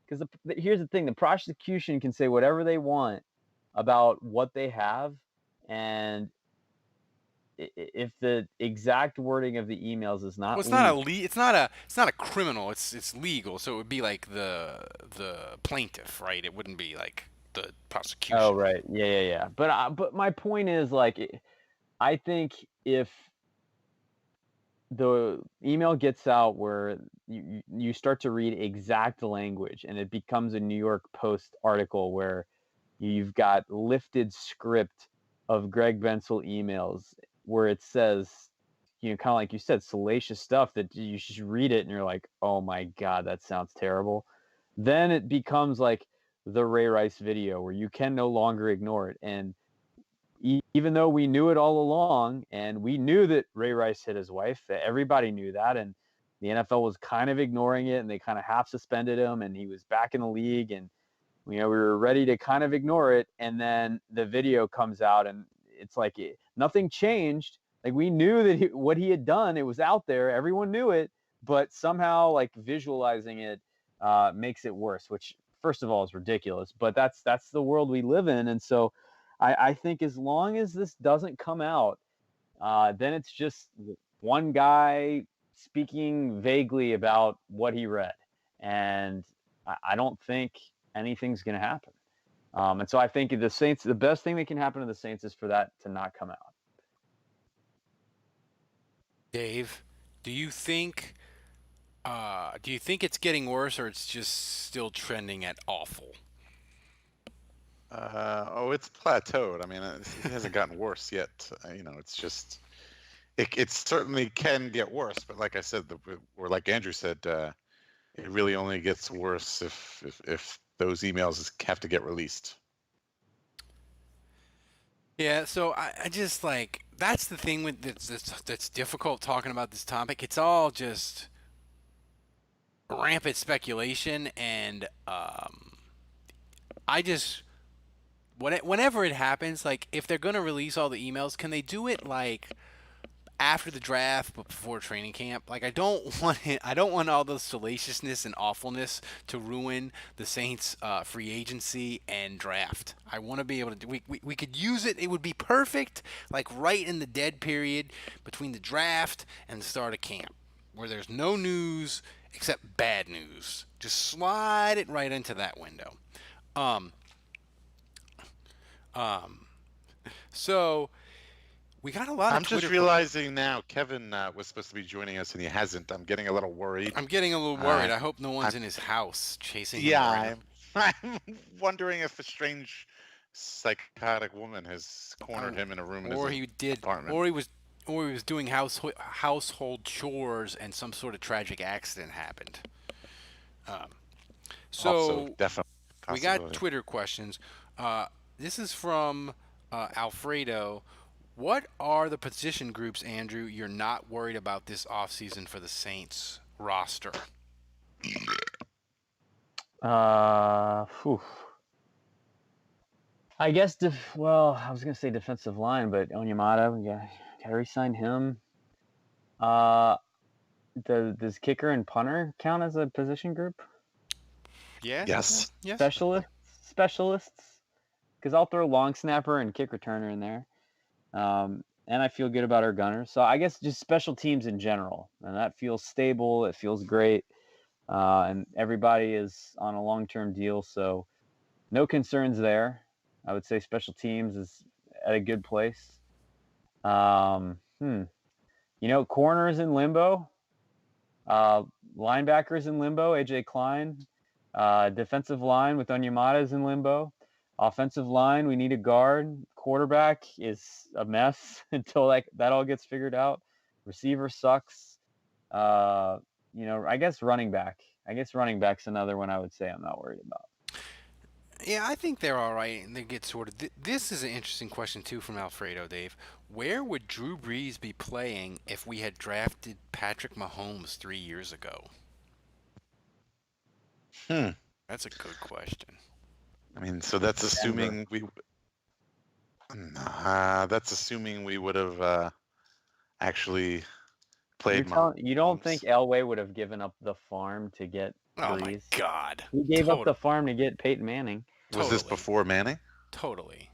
[SPEAKER 5] because here's the thing: the prosecution can say whatever they want about what they have, and if the exact wording of the emails is not,
[SPEAKER 3] it's not a criminal. It's legal. So it would be like the plaintiff, right? It wouldn't be like the prosecution.
[SPEAKER 5] Oh, right. Yeah. But my point is, like, I think if the email gets out where you start to read exact language and it becomes a New York Post article where you've got lifted script of Greg Bensel emails where it says, kind of like you said, salacious stuff that you just read it and you're like, oh my God, that sounds terrible. Then it becomes like the Ray Rice video where you can no longer ignore it. And even though we knew it all along, and we knew that Ray Rice hit his wife, everybody knew that, and the NFL was kind of ignoring it, and they kind of half suspended him, and he was back in the league, and we were ready to kind of ignore it, and then the video comes out, and it's like nothing changed. Like, we knew that what he had done, it was out there, everyone knew it, but somehow, like, visualizing it makes it worse, which first of all is ridiculous, but that's the world we live in. And so I think as long as this doesn't come out, then it's just one guy speaking vaguely about what he read, and I don't think anything's going to happen. And so I think the Saints, the best thing that can happen to the Saints is for that to not come out.
[SPEAKER 3] Dave, do you think it's getting worse, or it's just still trending at awful?
[SPEAKER 4] It's plateaued. I mean, it hasn't gotten worse yet. It's just it certainly can get worse. But like I said, or like Andrew said, it really only gets worse if those emails have to get released.
[SPEAKER 3] Yeah, so I just like, that's the thing with that's difficult talking about this topic. It's all just rampant speculation, and I just whenever it happens, like, if they're gonna release all the emails, can they do it like after the draft but before training camp? Like, I don't want all the salaciousness and awfulness to ruin the Saints free agency and draft. I want to be able to do, we could use it. It would be perfect, like right in the dead period between the draft and the start of camp, where there's no news except bad news. Just slide it right into that window. So we got a lot of
[SPEAKER 4] I'm just realizing now Kevin was supposed to be joining us and he hasn't. I'm getting a little worried.
[SPEAKER 3] I hope no one's in his house chasing him.
[SPEAKER 4] Yeah, I'm wondering if a strange psychotic woman has cornered him in a room in his apartment.
[SPEAKER 3] Or he was doing household chores and some sort of tragic accident happened. So
[SPEAKER 4] also, definitely
[SPEAKER 3] we got Twitter questions. This is from Alfredo. What are the position groups, Andrew, you're not worried about this offseason for the Saints roster?
[SPEAKER 5] I guess, I was going to say defensive line, but Onyemata, got to re-sign him. Does kicker and punter count as a position group?
[SPEAKER 3] Yeah.
[SPEAKER 4] Yes.
[SPEAKER 3] Yes.
[SPEAKER 5] Specialists? Because I'll throw long snapper and kick returner in there. And I feel good about our gunners. So I guess just special teams in general. And that feels stable. It feels great. And everybody is on a long-term deal. So no concerns there. I would say special teams is at a good place. Corners in limbo. Linebackers in limbo. AJ Klein. Defensive line with Onyemata is in limbo. Offensive line, we need a guard. Quarterback is a mess until that all gets figured out. Receiver sucks. I guess running back. Running back's another one I would say I'm not worried about.
[SPEAKER 3] Yeah, I think they're all right, and they get sorted. This is an interesting question, too, from Alfredo, Dave. Where would Drew Brees be playing if we had drafted Patrick Mahomes 3 years ago? That's a good question.
[SPEAKER 4] I mean, so that's assuming that's assuming we would have actually played.
[SPEAKER 5] You don't think Elway would have given up the farm to get Brees?
[SPEAKER 3] Oh my God!
[SPEAKER 5] He gave up the farm to get Peyton Manning.
[SPEAKER 4] Was this before Manning?
[SPEAKER 3] Totally.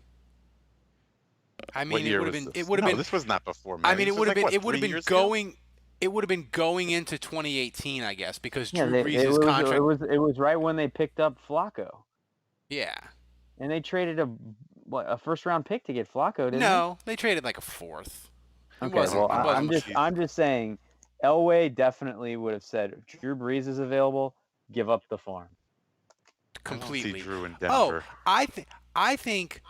[SPEAKER 3] I mean,
[SPEAKER 4] what year
[SPEAKER 3] it would have been.
[SPEAKER 4] This was not before Manning.
[SPEAKER 3] I mean, it would have been. It would have been going.
[SPEAKER 4] Ago?
[SPEAKER 3] It would have been going into 2018, I guess, because Drew
[SPEAKER 5] Brees' contract. It was right when they picked up Flacco.
[SPEAKER 3] Yeah.
[SPEAKER 5] And they traded a first-round pick to get Flacco, didn't they?
[SPEAKER 3] No, they traded like a fourth.
[SPEAKER 5] I'm just saying, Elway definitely would have said, if Drew Brees is available, give up the farm.
[SPEAKER 3] Completely.
[SPEAKER 4] I don't see Drew in Denver.
[SPEAKER 3] I think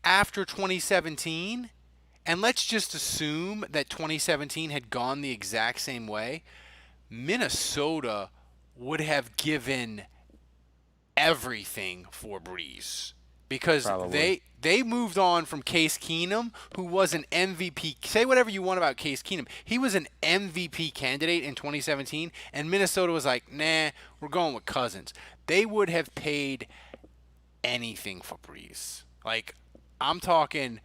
[SPEAKER 3] after 2017, and let's just assume that 2017 had gone the exact same way, Minnesota would have given everything for Brees. because
[SPEAKER 5] Probably.
[SPEAKER 3] they moved on from Case Keenum, who was an MVP. Say whatever you want about Case Keenum. He was an MVP candidate in 2017, and Minnesota was like, nah, we're going with Cousins. They would have paid anything for Brees. Like, I'm talking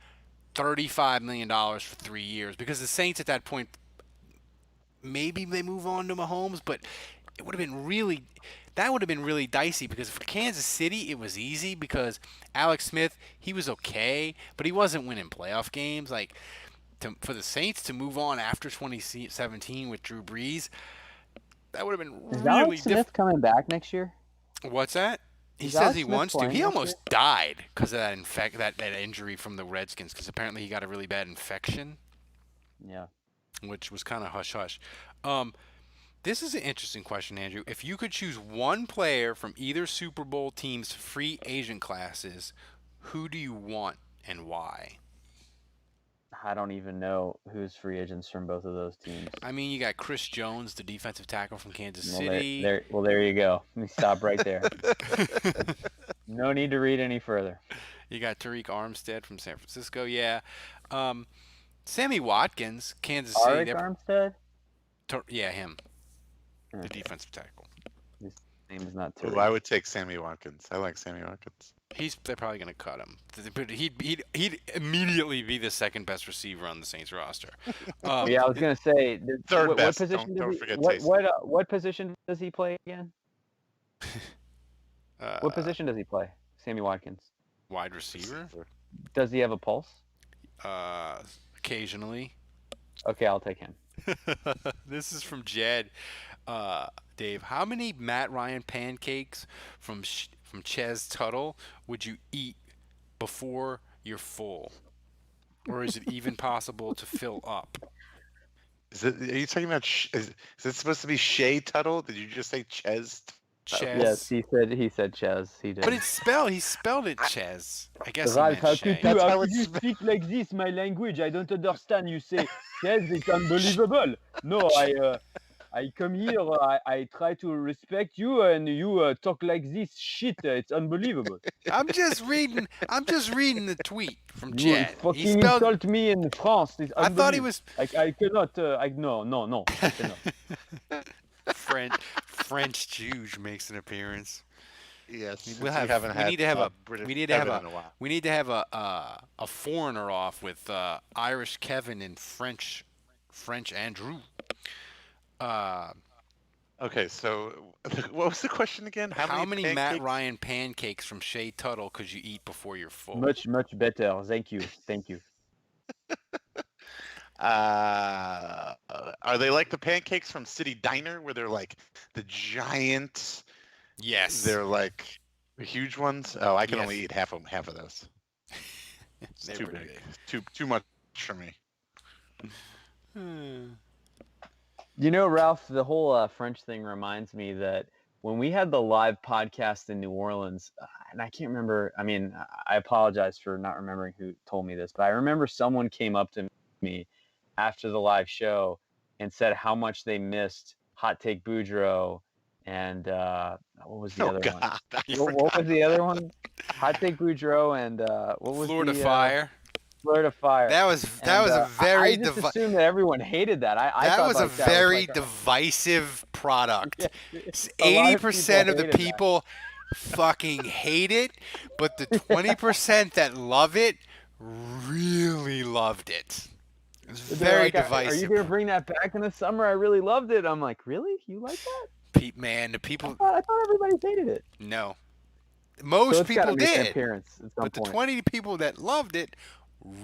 [SPEAKER 3] $35 million for 3 years, because the Saints at that point, maybe they move on to Mahomes, but it would have been really dicey, because for Kansas City it was easy because Alex Smith, he was okay, but he wasn't winning playoff games. Like, for the Saints to move on after 2017 with Drew Brees, that would have been
[SPEAKER 5] Is
[SPEAKER 3] really
[SPEAKER 5] Alex Smith coming back next year?
[SPEAKER 3] What's that? He
[SPEAKER 5] Is
[SPEAKER 3] says
[SPEAKER 5] Alex
[SPEAKER 3] he
[SPEAKER 5] Smith
[SPEAKER 3] wants to.
[SPEAKER 5] playing
[SPEAKER 3] He
[SPEAKER 5] this
[SPEAKER 3] almost
[SPEAKER 5] year?
[SPEAKER 3] died because of that injury from the Redskins, because apparently he got a really bad infection,
[SPEAKER 5] Yeah.
[SPEAKER 3] which was kind of hush-hush. This is an interesting question, Andrew. If you could choose one player from either Super Bowl team's free agent classes, who do you want and why?
[SPEAKER 5] I don't even know who's free agents from both of those teams.
[SPEAKER 3] I mean, you got Chris Jones, the defensive tackle from Kansas
[SPEAKER 5] Well,
[SPEAKER 3] City.
[SPEAKER 5] there you go. Let me stop right there. No need to read any further.
[SPEAKER 3] You got Tariq Armstead from San Francisco. Yeah. Sammy Watkins, Kansas City.
[SPEAKER 5] Arik Armstead?
[SPEAKER 3] Yeah, him. The
[SPEAKER 5] Okay.
[SPEAKER 3] defensive tackle.
[SPEAKER 5] His name is not
[SPEAKER 4] Ooh,
[SPEAKER 5] Tariq.
[SPEAKER 4] I would take Sammy Watkins. I like Sammy Watkins.
[SPEAKER 3] They're probably going to cut him. But he'd immediately be the second best receiver on the Saints roster.
[SPEAKER 5] Yeah, I was gonna say
[SPEAKER 4] Third
[SPEAKER 5] what
[SPEAKER 4] best.
[SPEAKER 5] position
[SPEAKER 4] Don't
[SPEAKER 5] does he,
[SPEAKER 4] forget
[SPEAKER 5] what,
[SPEAKER 4] Taysom.
[SPEAKER 5] what position does he play again? What position does he play? Sammy Watkins.
[SPEAKER 3] Wide receiver?
[SPEAKER 5] Does he have a pulse?
[SPEAKER 3] Occasionally.
[SPEAKER 5] Okay, I'll take him.
[SPEAKER 3] This is from Jed. Dave, how many Matt Ryan pancakes from Ches Tuttle would you eat before you're full? Or is it even possible to fill up?
[SPEAKER 4] Are you talking about? Is it supposed to be Shea Tuttle? Did you just say Ches?
[SPEAKER 3] Ches.
[SPEAKER 5] Yes, he said Ches. He did.
[SPEAKER 3] But he spelled it Ches. I guess
[SPEAKER 5] Ralph,
[SPEAKER 3] he
[SPEAKER 5] how
[SPEAKER 3] meant
[SPEAKER 5] could
[SPEAKER 3] Shay.
[SPEAKER 5] you,
[SPEAKER 4] That's
[SPEAKER 5] how
[SPEAKER 4] how
[SPEAKER 5] could
[SPEAKER 4] it's
[SPEAKER 5] you
[SPEAKER 4] spelled.
[SPEAKER 5] speak like this? My language, I don't understand. You say Ches, it's unbelievable. No, I come here, I try to respect you, and you talk like this. Shit, it's unbelievable.
[SPEAKER 3] I'm just reading the tweet from
[SPEAKER 5] You
[SPEAKER 3] Jed.
[SPEAKER 5] fucking insult me in France. It's
[SPEAKER 3] I thought he
[SPEAKER 5] unbelievable.
[SPEAKER 3] was
[SPEAKER 5] I cannot. No. I cannot.
[SPEAKER 3] French Juge makes an appearance.
[SPEAKER 4] Yes.
[SPEAKER 3] We'll
[SPEAKER 4] we haven't had
[SPEAKER 3] we need to have a
[SPEAKER 4] British
[SPEAKER 3] we need to have
[SPEAKER 4] Kevin in a while.
[SPEAKER 3] we need to have a foreigner off with Irish Kevin and French Andrew.
[SPEAKER 4] Okay, so what was the question again?
[SPEAKER 3] How many Matt
[SPEAKER 4] pancakes?
[SPEAKER 3] Ryan pancakes from Shea Tuttle could you eat before you're full?
[SPEAKER 5] Much better. Thank you.
[SPEAKER 4] Are they like the pancakes from City Diner, where they're like the giant?
[SPEAKER 3] Yes.
[SPEAKER 4] They're like the huge ones. Oh, I can
[SPEAKER 3] Yes.
[SPEAKER 4] only eat half of those. It's
[SPEAKER 3] They're
[SPEAKER 4] too
[SPEAKER 3] pretty
[SPEAKER 4] big. Too much for me.
[SPEAKER 5] You know, Ralph, the whole French thing reminds me that when we had the live podcast in New Orleans, and I can't remember, I mean, I apologize for not remembering who told me this, but I remember someone came up to me after the live show and said how much they missed Hot Take Boudreaux and what was the
[SPEAKER 4] Oh
[SPEAKER 5] other
[SPEAKER 4] God,
[SPEAKER 5] one?
[SPEAKER 4] I
[SPEAKER 5] What
[SPEAKER 4] forgot.
[SPEAKER 5] was the other one? Hot Take Boudreaux and what was
[SPEAKER 3] Florida
[SPEAKER 5] the,
[SPEAKER 3] Fire.
[SPEAKER 5] Florida Fire.
[SPEAKER 3] That was a very
[SPEAKER 5] I just assumed that everyone hated that. I
[SPEAKER 3] that
[SPEAKER 5] thought
[SPEAKER 3] was a
[SPEAKER 5] like that
[SPEAKER 3] very
[SPEAKER 5] like
[SPEAKER 3] divisive product.
[SPEAKER 5] Yeah, a lot of
[SPEAKER 3] 80% of the
[SPEAKER 5] people hated that.
[SPEAKER 3] people fucking hate it, but the 20% that love it really loved it. It was
[SPEAKER 5] They're
[SPEAKER 3] very
[SPEAKER 5] like, Are
[SPEAKER 3] divisive.
[SPEAKER 5] you gonna bring that back in the summer? I really loved it. I'm like, really? You like that?
[SPEAKER 3] Man, the people
[SPEAKER 5] I thought everybody hated it.
[SPEAKER 3] no.
[SPEAKER 5] So
[SPEAKER 3] Most
[SPEAKER 5] it's gotta
[SPEAKER 3] people
[SPEAKER 5] make an
[SPEAKER 3] did,
[SPEAKER 5] appearance at some
[SPEAKER 3] but the
[SPEAKER 5] point.
[SPEAKER 3] 20 people that loved it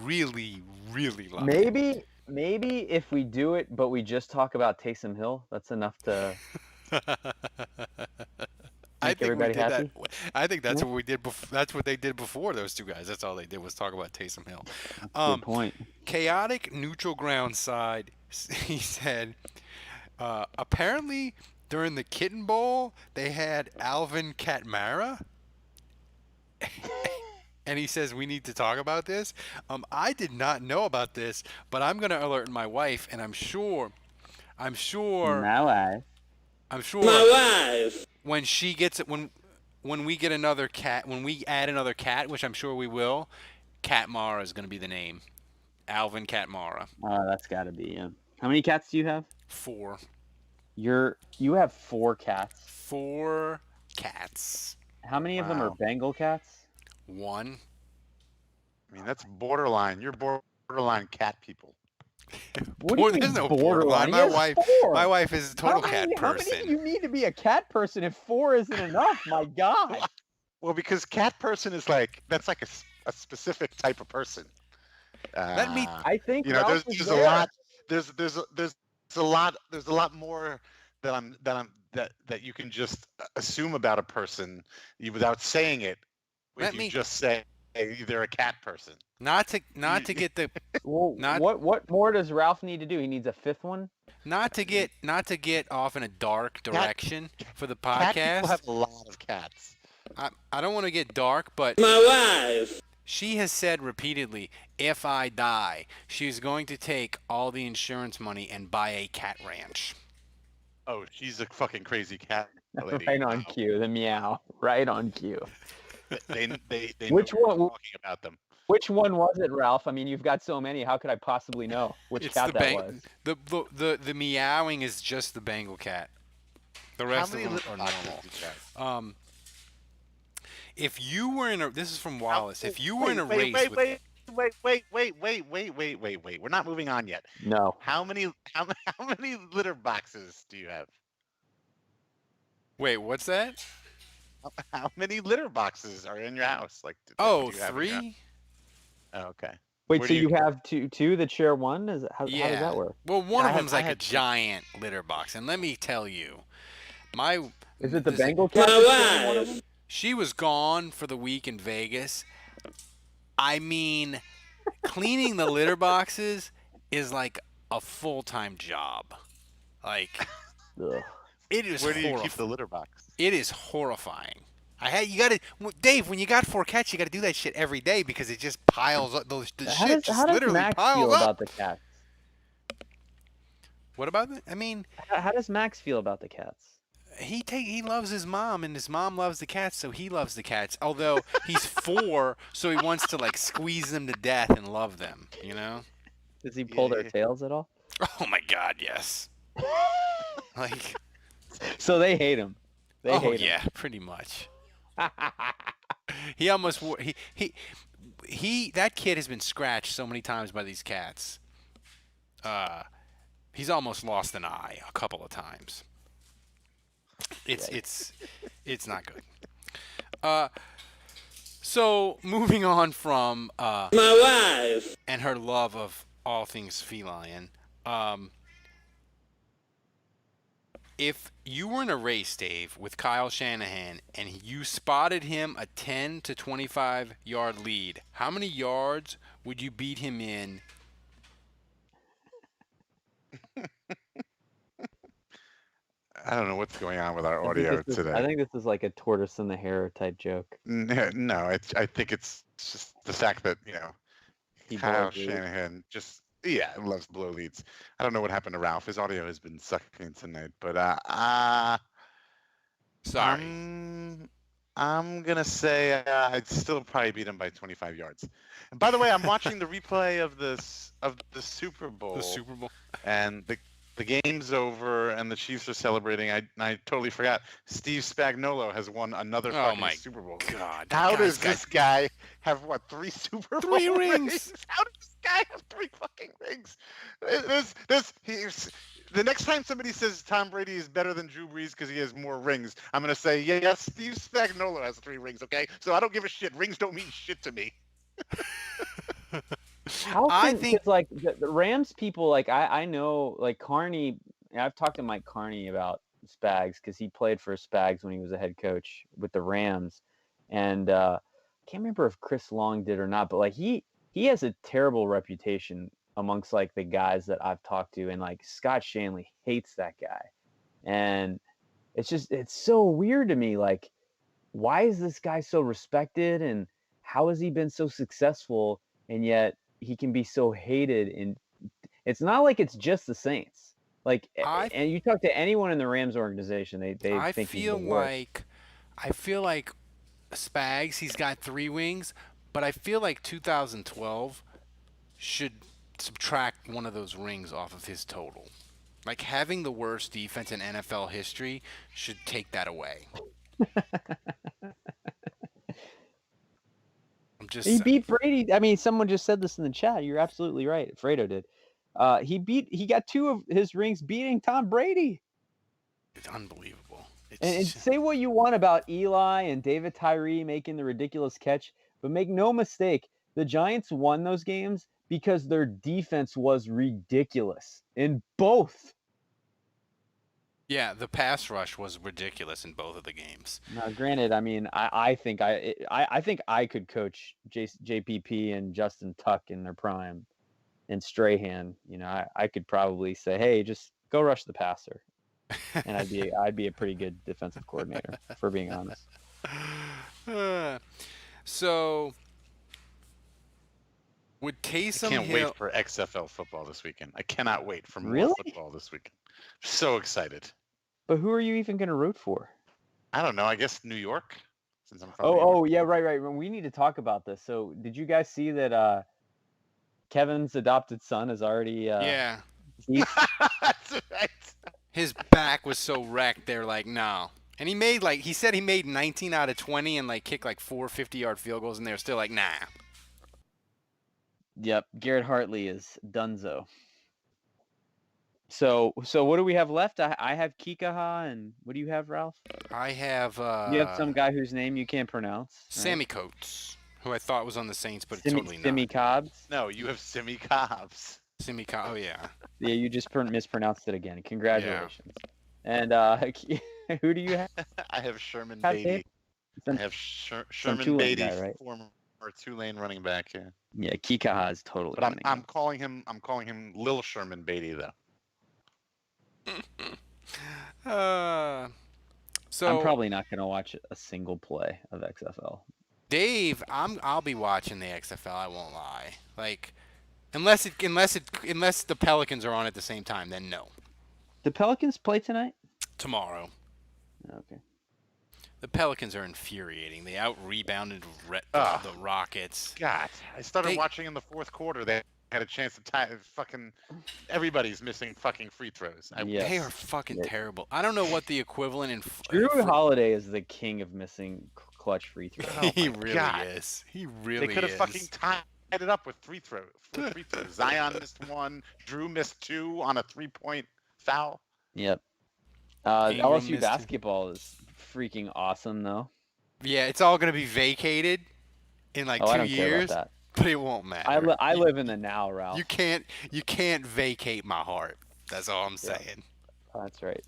[SPEAKER 3] really loved it.
[SPEAKER 5] Maybe if we do it, but we just talk about Taysom Hill, that's enough to
[SPEAKER 3] I think we
[SPEAKER 5] everybody
[SPEAKER 3] did
[SPEAKER 5] happy?
[SPEAKER 3] that. I think that's
[SPEAKER 5] Yeah.
[SPEAKER 3] what we did. That's what they did before those two guys. That's all they did was talk about Taysom Hill.
[SPEAKER 5] good point.
[SPEAKER 3] Chaotic neutral ground side. He said, apparently during the Kitten Bowl they had Alvin Kamara. And he says we need to talk about this. I did not know about this, but I'm gonna alert my wife, and I'm sure
[SPEAKER 5] My wife.
[SPEAKER 3] when she gets it, when when we get another cat, when we add another cat, which I'm sure we will, Cat Mara is going to be the name. Alvin Cat Mara.
[SPEAKER 5] That's got to be. Yeah. How many cats do you have?
[SPEAKER 3] 4.
[SPEAKER 5] You have 4 cats.
[SPEAKER 3] 4 cats.
[SPEAKER 5] How many of them are
[SPEAKER 4] Wow.
[SPEAKER 5] Bengal cats?
[SPEAKER 3] 1.
[SPEAKER 4] I mean, that's borderline. You're borderline cat people.
[SPEAKER 5] What do you mean
[SPEAKER 3] There's no
[SPEAKER 5] borderline?
[SPEAKER 3] borderline.
[SPEAKER 5] He has 4.
[SPEAKER 3] My wife is a total cat
[SPEAKER 5] How
[SPEAKER 3] person.
[SPEAKER 5] many do you need to be a cat person if 4 isn't enough? My God.
[SPEAKER 4] Well, because cat person is like that's like a specific type of person.
[SPEAKER 3] Let me-
[SPEAKER 5] I think
[SPEAKER 4] you know,
[SPEAKER 5] Ralph
[SPEAKER 4] there's
[SPEAKER 5] is
[SPEAKER 4] a
[SPEAKER 5] there.
[SPEAKER 4] lot. There's a lot more that you can just assume about a person without saying it. If you just say they're a cat person.
[SPEAKER 3] Not to get the
[SPEAKER 5] Well,
[SPEAKER 3] Not-
[SPEAKER 5] what more does Ralph need to do? He needs a 5th one.
[SPEAKER 3] not to get off in a dark direction for the
[SPEAKER 4] Cat people
[SPEAKER 3] podcast.
[SPEAKER 4] have a lot of cats.
[SPEAKER 3] I don't want to get dark, but
[SPEAKER 10] My wife.
[SPEAKER 3] she has said repeatedly, if I die, she's going to take all the insurance money and buy a cat ranch.
[SPEAKER 4] Oh, she's a fucking crazy cat lady.
[SPEAKER 5] Right on cue. The meow. Right on cue.
[SPEAKER 4] They
[SPEAKER 5] Which
[SPEAKER 4] know we're
[SPEAKER 5] one?
[SPEAKER 4] talking about them.
[SPEAKER 5] Which one was it, Ralph? I mean, you've got so many. How could I possibly know which
[SPEAKER 3] It's
[SPEAKER 5] cat
[SPEAKER 3] the
[SPEAKER 5] that was?
[SPEAKER 3] the meowing is just the Bengal cat. The rest
[SPEAKER 4] How
[SPEAKER 3] of
[SPEAKER 4] many
[SPEAKER 3] them are
[SPEAKER 4] litter boxes
[SPEAKER 3] normal.
[SPEAKER 4] do you have?
[SPEAKER 3] If you were in a, this is from Wallace. If you were
[SPEAKER 4] Wait,
[SPEAKER 3] in a
[SPEAKER 4] wait,
[SPEAKER 3] race
[SPEAKER 4] wait,
[SPEAKER 3] with,
[SPEAKER 4] wait. We're not moving on yet.
[SPEAKER 5] No.
[SPEAKER 4] How many litter boxes do you have?
[SPEAKER 3] wait, what's that?
[SPEAKER 4] How many litter boxes are in your house? Like,
[SPEAKER 3] Oh,
[SPEAKER 4] do you have in your house?
[SPEAKER 3] 3?
[SPEAKER 4] Oh, okay.
[SPEAKER 5] Wait,
[SPEAKER 4] Where
[SPEAKER 5] so
[SPEAKER 4] do
[SPEAKER 5] you have two that share one? How does
[SPEAKER 3] Yeah.
[SPEAKER 5] that work?
[SPEAKER 3] Well, one
[SPEAKER 4] I
[SPEAKER 3] of
[SPEAKER 4] had-
[SPEAKER 3] them's
[SPEAKER 4] I
[SPEAKER 3] like a
[SPEAKER 4] had two.
[SPEAKER 3] giant litter box, and let me tell you,
[SPEAKER 5] Is it the
[SPEAKER 3] this-
[SPEAKER 5] Bengal cat? that's sharing one of them?
[SPEAKER 3] She was gone for the week in Vegas. I mean, cleaning the litter boxes is like a full-time job. Like,
[SPEAKER 5] Ugh.
[SPEAKER 3] it is
[SPEAKER 4] Where do you keep
[SPEAKER 3] horrifying.
[SPEAKER 4] the litter box?
[SPEAKER 3] It is horrifying. You gotta, Dave. When you got 4 cats, you gotta do that shit every day because it just piles up. The
[SPEAKER 5] How
[SPEAKER 3] shit
[SPEAKER 5] does,
[SPEAKER 3] just
[SPEAKER 5] how does
[SPEAKER 3] literally
[SPEAKER 5] Max
[SPEAKER 3] piles
[SPEAKER 5] feel
[SPEAKER 3] up.
[SPEAKER 5] about the cats?
[SPEAKER 3] What about that? I mean,
[SPEAKER 5] How does Max feel about the cats?
[SPEAKER 3] he loves his mom, and his mom loves the cats, so he loves the cats. Although he's 4, so he wants to like squeeze them to death and love them. You know?
[SPEAKER 5] Does he pull their
[SPEAKER 4] Yeah.
[SPEAKER 5] tails at all?
[SPEAKER 3] Oh my God, yes. Like,
[SPEAKER 5] So they hate him. They
[SPEAKER 3] oh
[SPEAKER 5] hate
[SPEAKER 3] yeah, pretty much. He almost he that kid has been scratched so many times by these cats. He's almost lost an eye a couple of times. It's not good. So moving on from
[SPEAKER 10] My wife.
[SPEAKER 3] and her love of all things feline. If you were in a race, Dave, with Kyle Shanahan, and you spotted him a 10 to 25 yard lead, how many yards would you beat him in?
[SPEAKER 4] I don't know what's going on with our
[SPEAKER 5] I think
[SPEAKER 4] audio
[SPEAKER 5] this is-
[SPEAKER 4] today.
[SPEAKER 5] I think this is like a tortoise in the hare type joke.
[SPEAKER 4] No, I think it's just the fact that
[SPEAKER 5] He
[SPEAKER 4] Kyle
[SPEAKER 5] blows leads.
[SPEAKER 4] Shanahan just loves blow leads. I don't know what happened to Ralph. His audio has been sucking tonight, but
[SPEAKER 3] Sorry.
[SPEAKER 4] I'm gonna say I'd still probably beat him by 25 yards. And by the way, I'm watching the replay of the Super Bowl.
[SPEAKER 3] The Super Bowl.
[SPEAKER 4] And the game's over and the Chiefs are celebrating. I totally forgot. Steve Spagnuolo has won another
[SPEAKER 3] Oh
[SPEAKER 4] fucking
[SPEAKER 3] my
[SPEAKER 4] Super Bowl.
[SPEAKER 3] God.
[SPEAKER 4] How
[SPEAKER 3] guy's
[SPEAKER 4] does this guy have what 3 Super Bowl
[SPEAKER 3] 3 rings?
[SPEAKER 4] How does this guy have 3 fucking rings? The next time somebody says Tom Brady is better than Drew Brees because he has more rings, I'm gonna say yes. Steve Spagnuolo has 3 rings. Okay, so I don't give a shit. Rings don't mean shit to me.
[SPEAKER 5] How
[SPEAKER 3] I
[SPEAKER 5] can,
[SPEAKER 3] think-
[SPEAKER 5] 'cause, like the Rams people, like I know, like Carney. I've talked to Mike Carney about Spags because he played for Spags when he was a head coach with the Rams, and I can't remember if Chris Long did or not, but like he has a terrible reputation amongst like the guys that I've talked to, and like Scott Shanley hates that guy, and it's so weird to me. Like, why is this guy so respected, and how has he been so successful, and yet he can be so hated? And it's not like it's just the Saints. Like, and you talk to anyone in the Rams organization, they
[SPEAKER 3] I
[SPEAKER 5] think he's
[SPEAKER 3] feel
[SPEAKER 5] the worst.
[SPEAKER 3] like I feel like Spags, he's got 3 rings, but I feel like 2012 should subtract one of those rings off of his total. Like having the worst defense in NFL history should take that away.
[SPEAKER 5] He beat Brady. I mean, someone just said this in the chat. You're absolutely right. Fredo did. He got 2 of his rings beating Tom Brady.
[SPEAKER 3] It's unbelievable.
[SPEAKER 5] And say what you want about Eli and David Tyree making the ridiculous catch, but make no mistake, the Giants won those games because their defense was ridiculous in both.
[SPEAKER 3] Yeah, the pass rush was ridiculous in both of the games.
[SPEAKER 5] Now, granted, I mean, I think I could coach JPP and Justin Tuck in their prime, and Strahan. You know, I could probably say, hey, just go rush the passer, and I'd be a pretty good defensive coordinator, for being honest.
[SPEAKER 3] So, would Taysom
[SPEAKER 4] I can't
[SPEAKER 3] Hill...
[SPEAKER 4] wait for XFL football this weekend. I cannot wait for more football this weekend. So excited.
[SPEAKER 5] But who are you even going to root for?
[SPEAKER 4] I don't know. I guess New York, since I'm from
[SPEAKER 5] Oh,
[SPEAKER 4] New York.
[SPEAKER 5] oh, yeah, right. We need to talk about this. So, did you guys see that Kevin's adopted son is already?
[SPEAKER 3] Yeah.
[SPEAKER 4] That's right.
[SPEAKER 3] His back was so wrecked. They're like, no. And he said he made 19 out of 20 and like kicked like 4 50-yard field goals, and they're still like, nah.
[SPEAKER 5] Yep, Garrett Hartley is donezo. So what do we have left? I have Kikaha, and what do you have, Ralph?
[SPEAKER 3] I have...
[SPEAKER 5] you have some guy whose name you can't pronounce. Right?
[SPEAKER 3] Sammy Coates, who I thought was on the Saints, but totally not.
[SPEAKER 5] Simmy Cobbs?
[SPEAKER 4] No, you have Simmy Cobbs.
[SPEAKER 3] Simmy Cobbs, oh yeah.
[SPEAKER 5] Yeah, you just mispronounced it again. Congratulations. Yeah. And who do you have?
[SPEAKER 4] I have Sherman Beatty. I have Sherman Beatty,
[SPEAKER 5] guy, right?
[SPEAKER 4] former Tulane running back. Yeah.
[SPEAKER 5] Yeah, Kikaha is totally.
[SPEAKER 4] But I'm calling him Lil Sherman Beatty though.
[SPEAKER 3] So
[SPEAKER 5] I'm probably not going to watch a single play of XFL.
[SPEAKER 3] Dave, I'll be watching the XFL. I won't lie. Like, unless the Pelicans are on at the same time, then no.
[SPEAKER 5] The Pelicans play tonight?
[SPEAKER 3] Tomorrow.
[SPEAKER 5] Okay.
[SPEAKER 3] The Pelicans are infuriating. They out-rebounded the Rockets.
[SPEAKER 4] God, I started watching in the fourth quarter. They had a chance to tie. Fucking everybody's missing fucking free throws.
[SPEAKER 3] They are fucking terrible. I don't know what the equivalent in.
[SPEAKER 5] Drew Holiday is the king of missing clutch free throws.
[SPEAKER 3] He really is. He really is.
[SPEAKER 4] They could have fucking tied it up with free throws. Zion missed 1. Drew missed 2 on a 3-point foul.
[SPEAKER 5] Yep. LSU basketball is freaking awesome, though.
[SPEAKER 3] Yeah, it's all going to be vacated in like 2 years, but it won't matter.
[SPEAKER 5] I live in the now, Ralph.
[SPEAKER 3] You can't vacate my heart. That's all I'm saying.
[SPEAKER 5] That's right.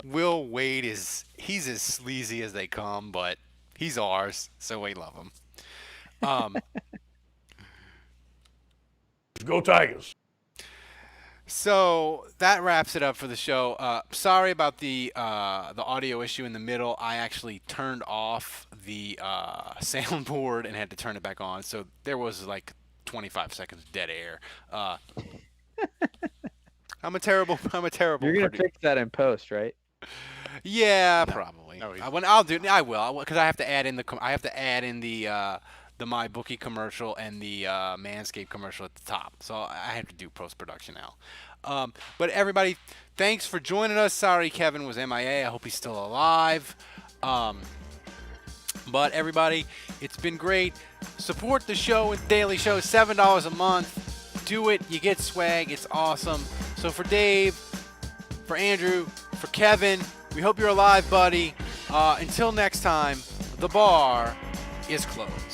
[SPEAKER 3] Will Wade he's as sleazy as they come, but he's ours, so we love him.
[SPEAKER 7] Go Tigers.
[SPEAKER 3] So that wraps it up for the show. Sorry about the audio issue in the middle. I actually turned off the soundboard and had to turn it back on. So there was like 25 seconds of dead air. I'm a terrible.
[SPEAKER 5] You're gonna fix that in post, right?
[SPEAKER 3] Yeah, probably. No, I will, because I have to add in the MyBookie commercial and the Manscaped commercial at the top. So I have to do post-production now. But everybody, thanks for joining us. Sorry Kevin was MIA. I hope he's still alive. But everybody, it's been great. Support the show and Daily Show, $7 a month. Do it. You get swag. It's awesome. So for Dave, for Andrew, for Kevin, we hope you're alive, buddy. Until next time, the bar is closed.